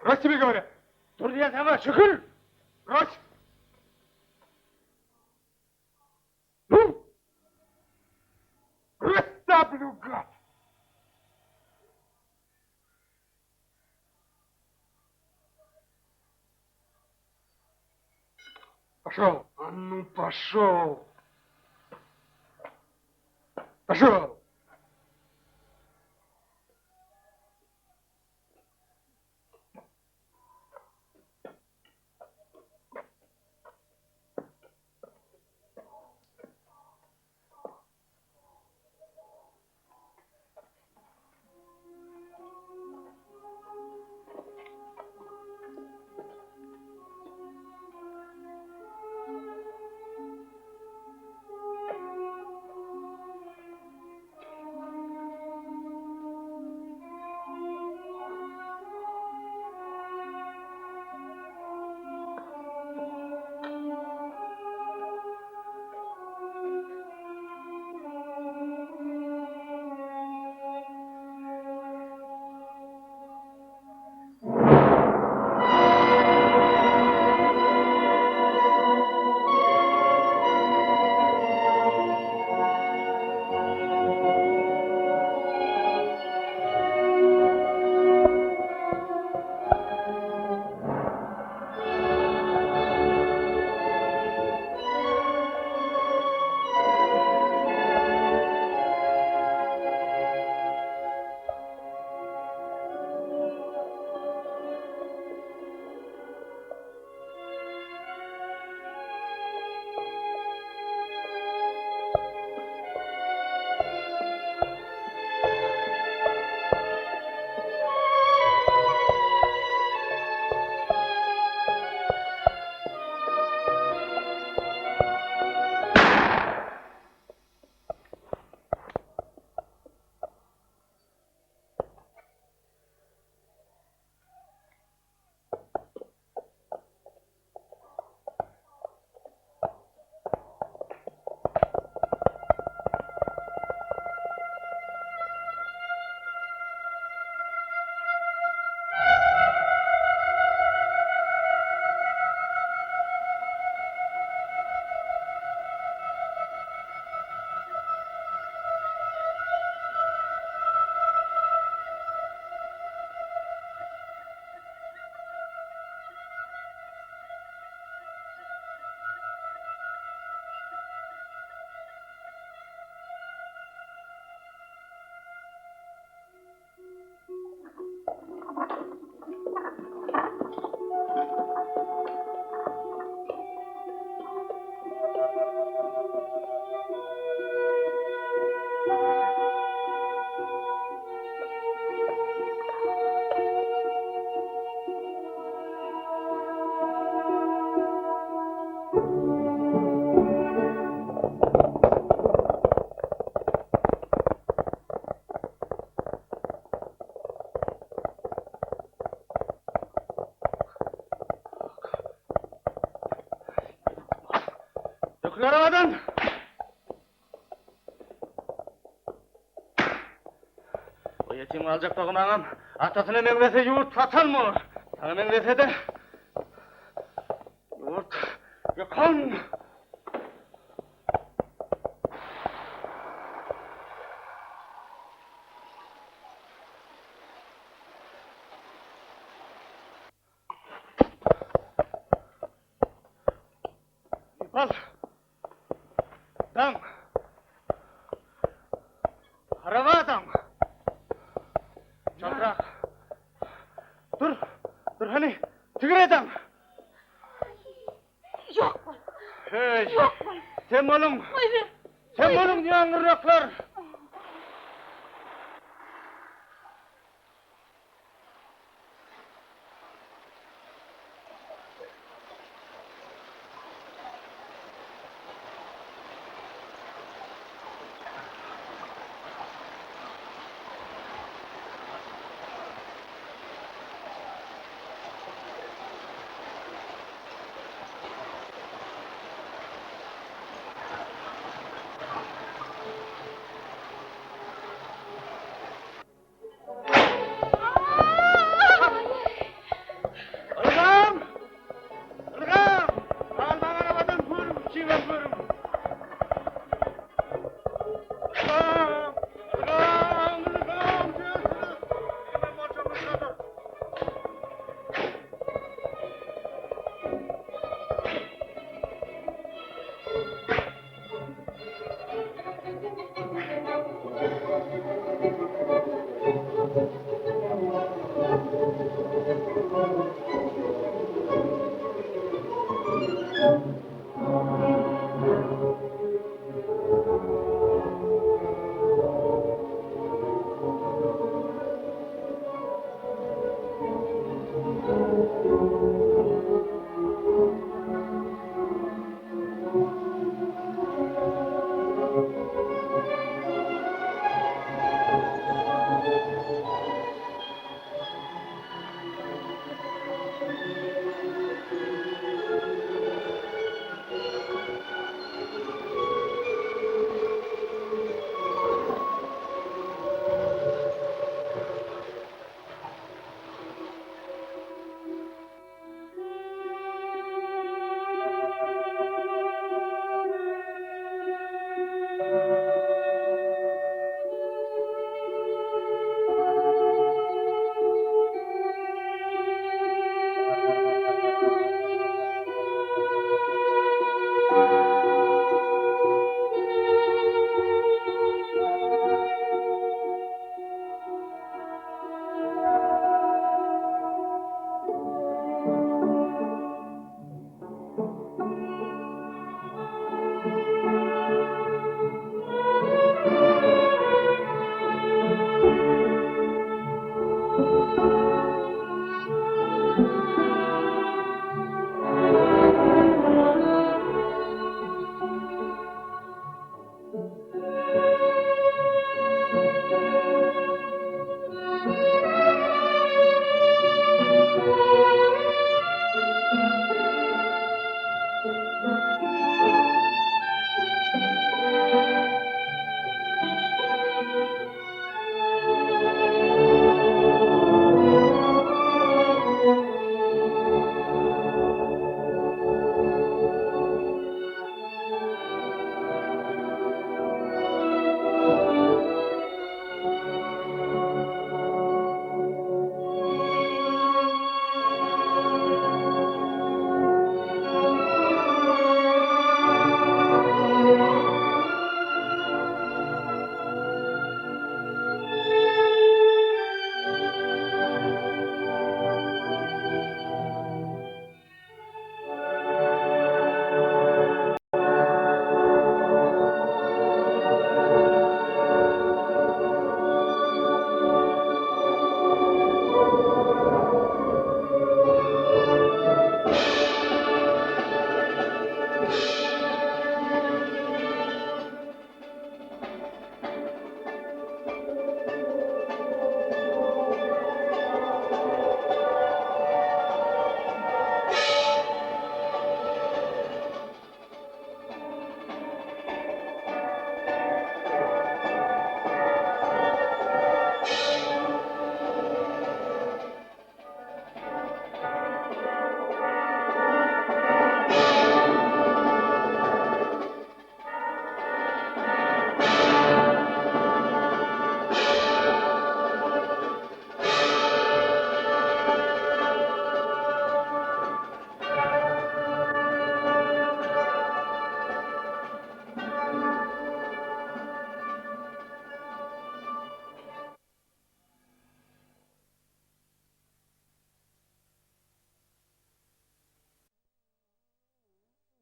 Раз тебе говорят. Dur diye sana şükür! Kaç! Rıstablügat! Пошел! А ну пошел! Пошел! Arabadan! O yetimi alacak doğum atasına menglese yoğurt satan mı? Sana menglese de yoğurt yakan! Al! Dam! Araba adam! Çaprak! Dur! Dur hani! Tigir adam! Yok mu? Hey! Yok mu? Sen malum! Buyurun! Sen malum diye angırraklar!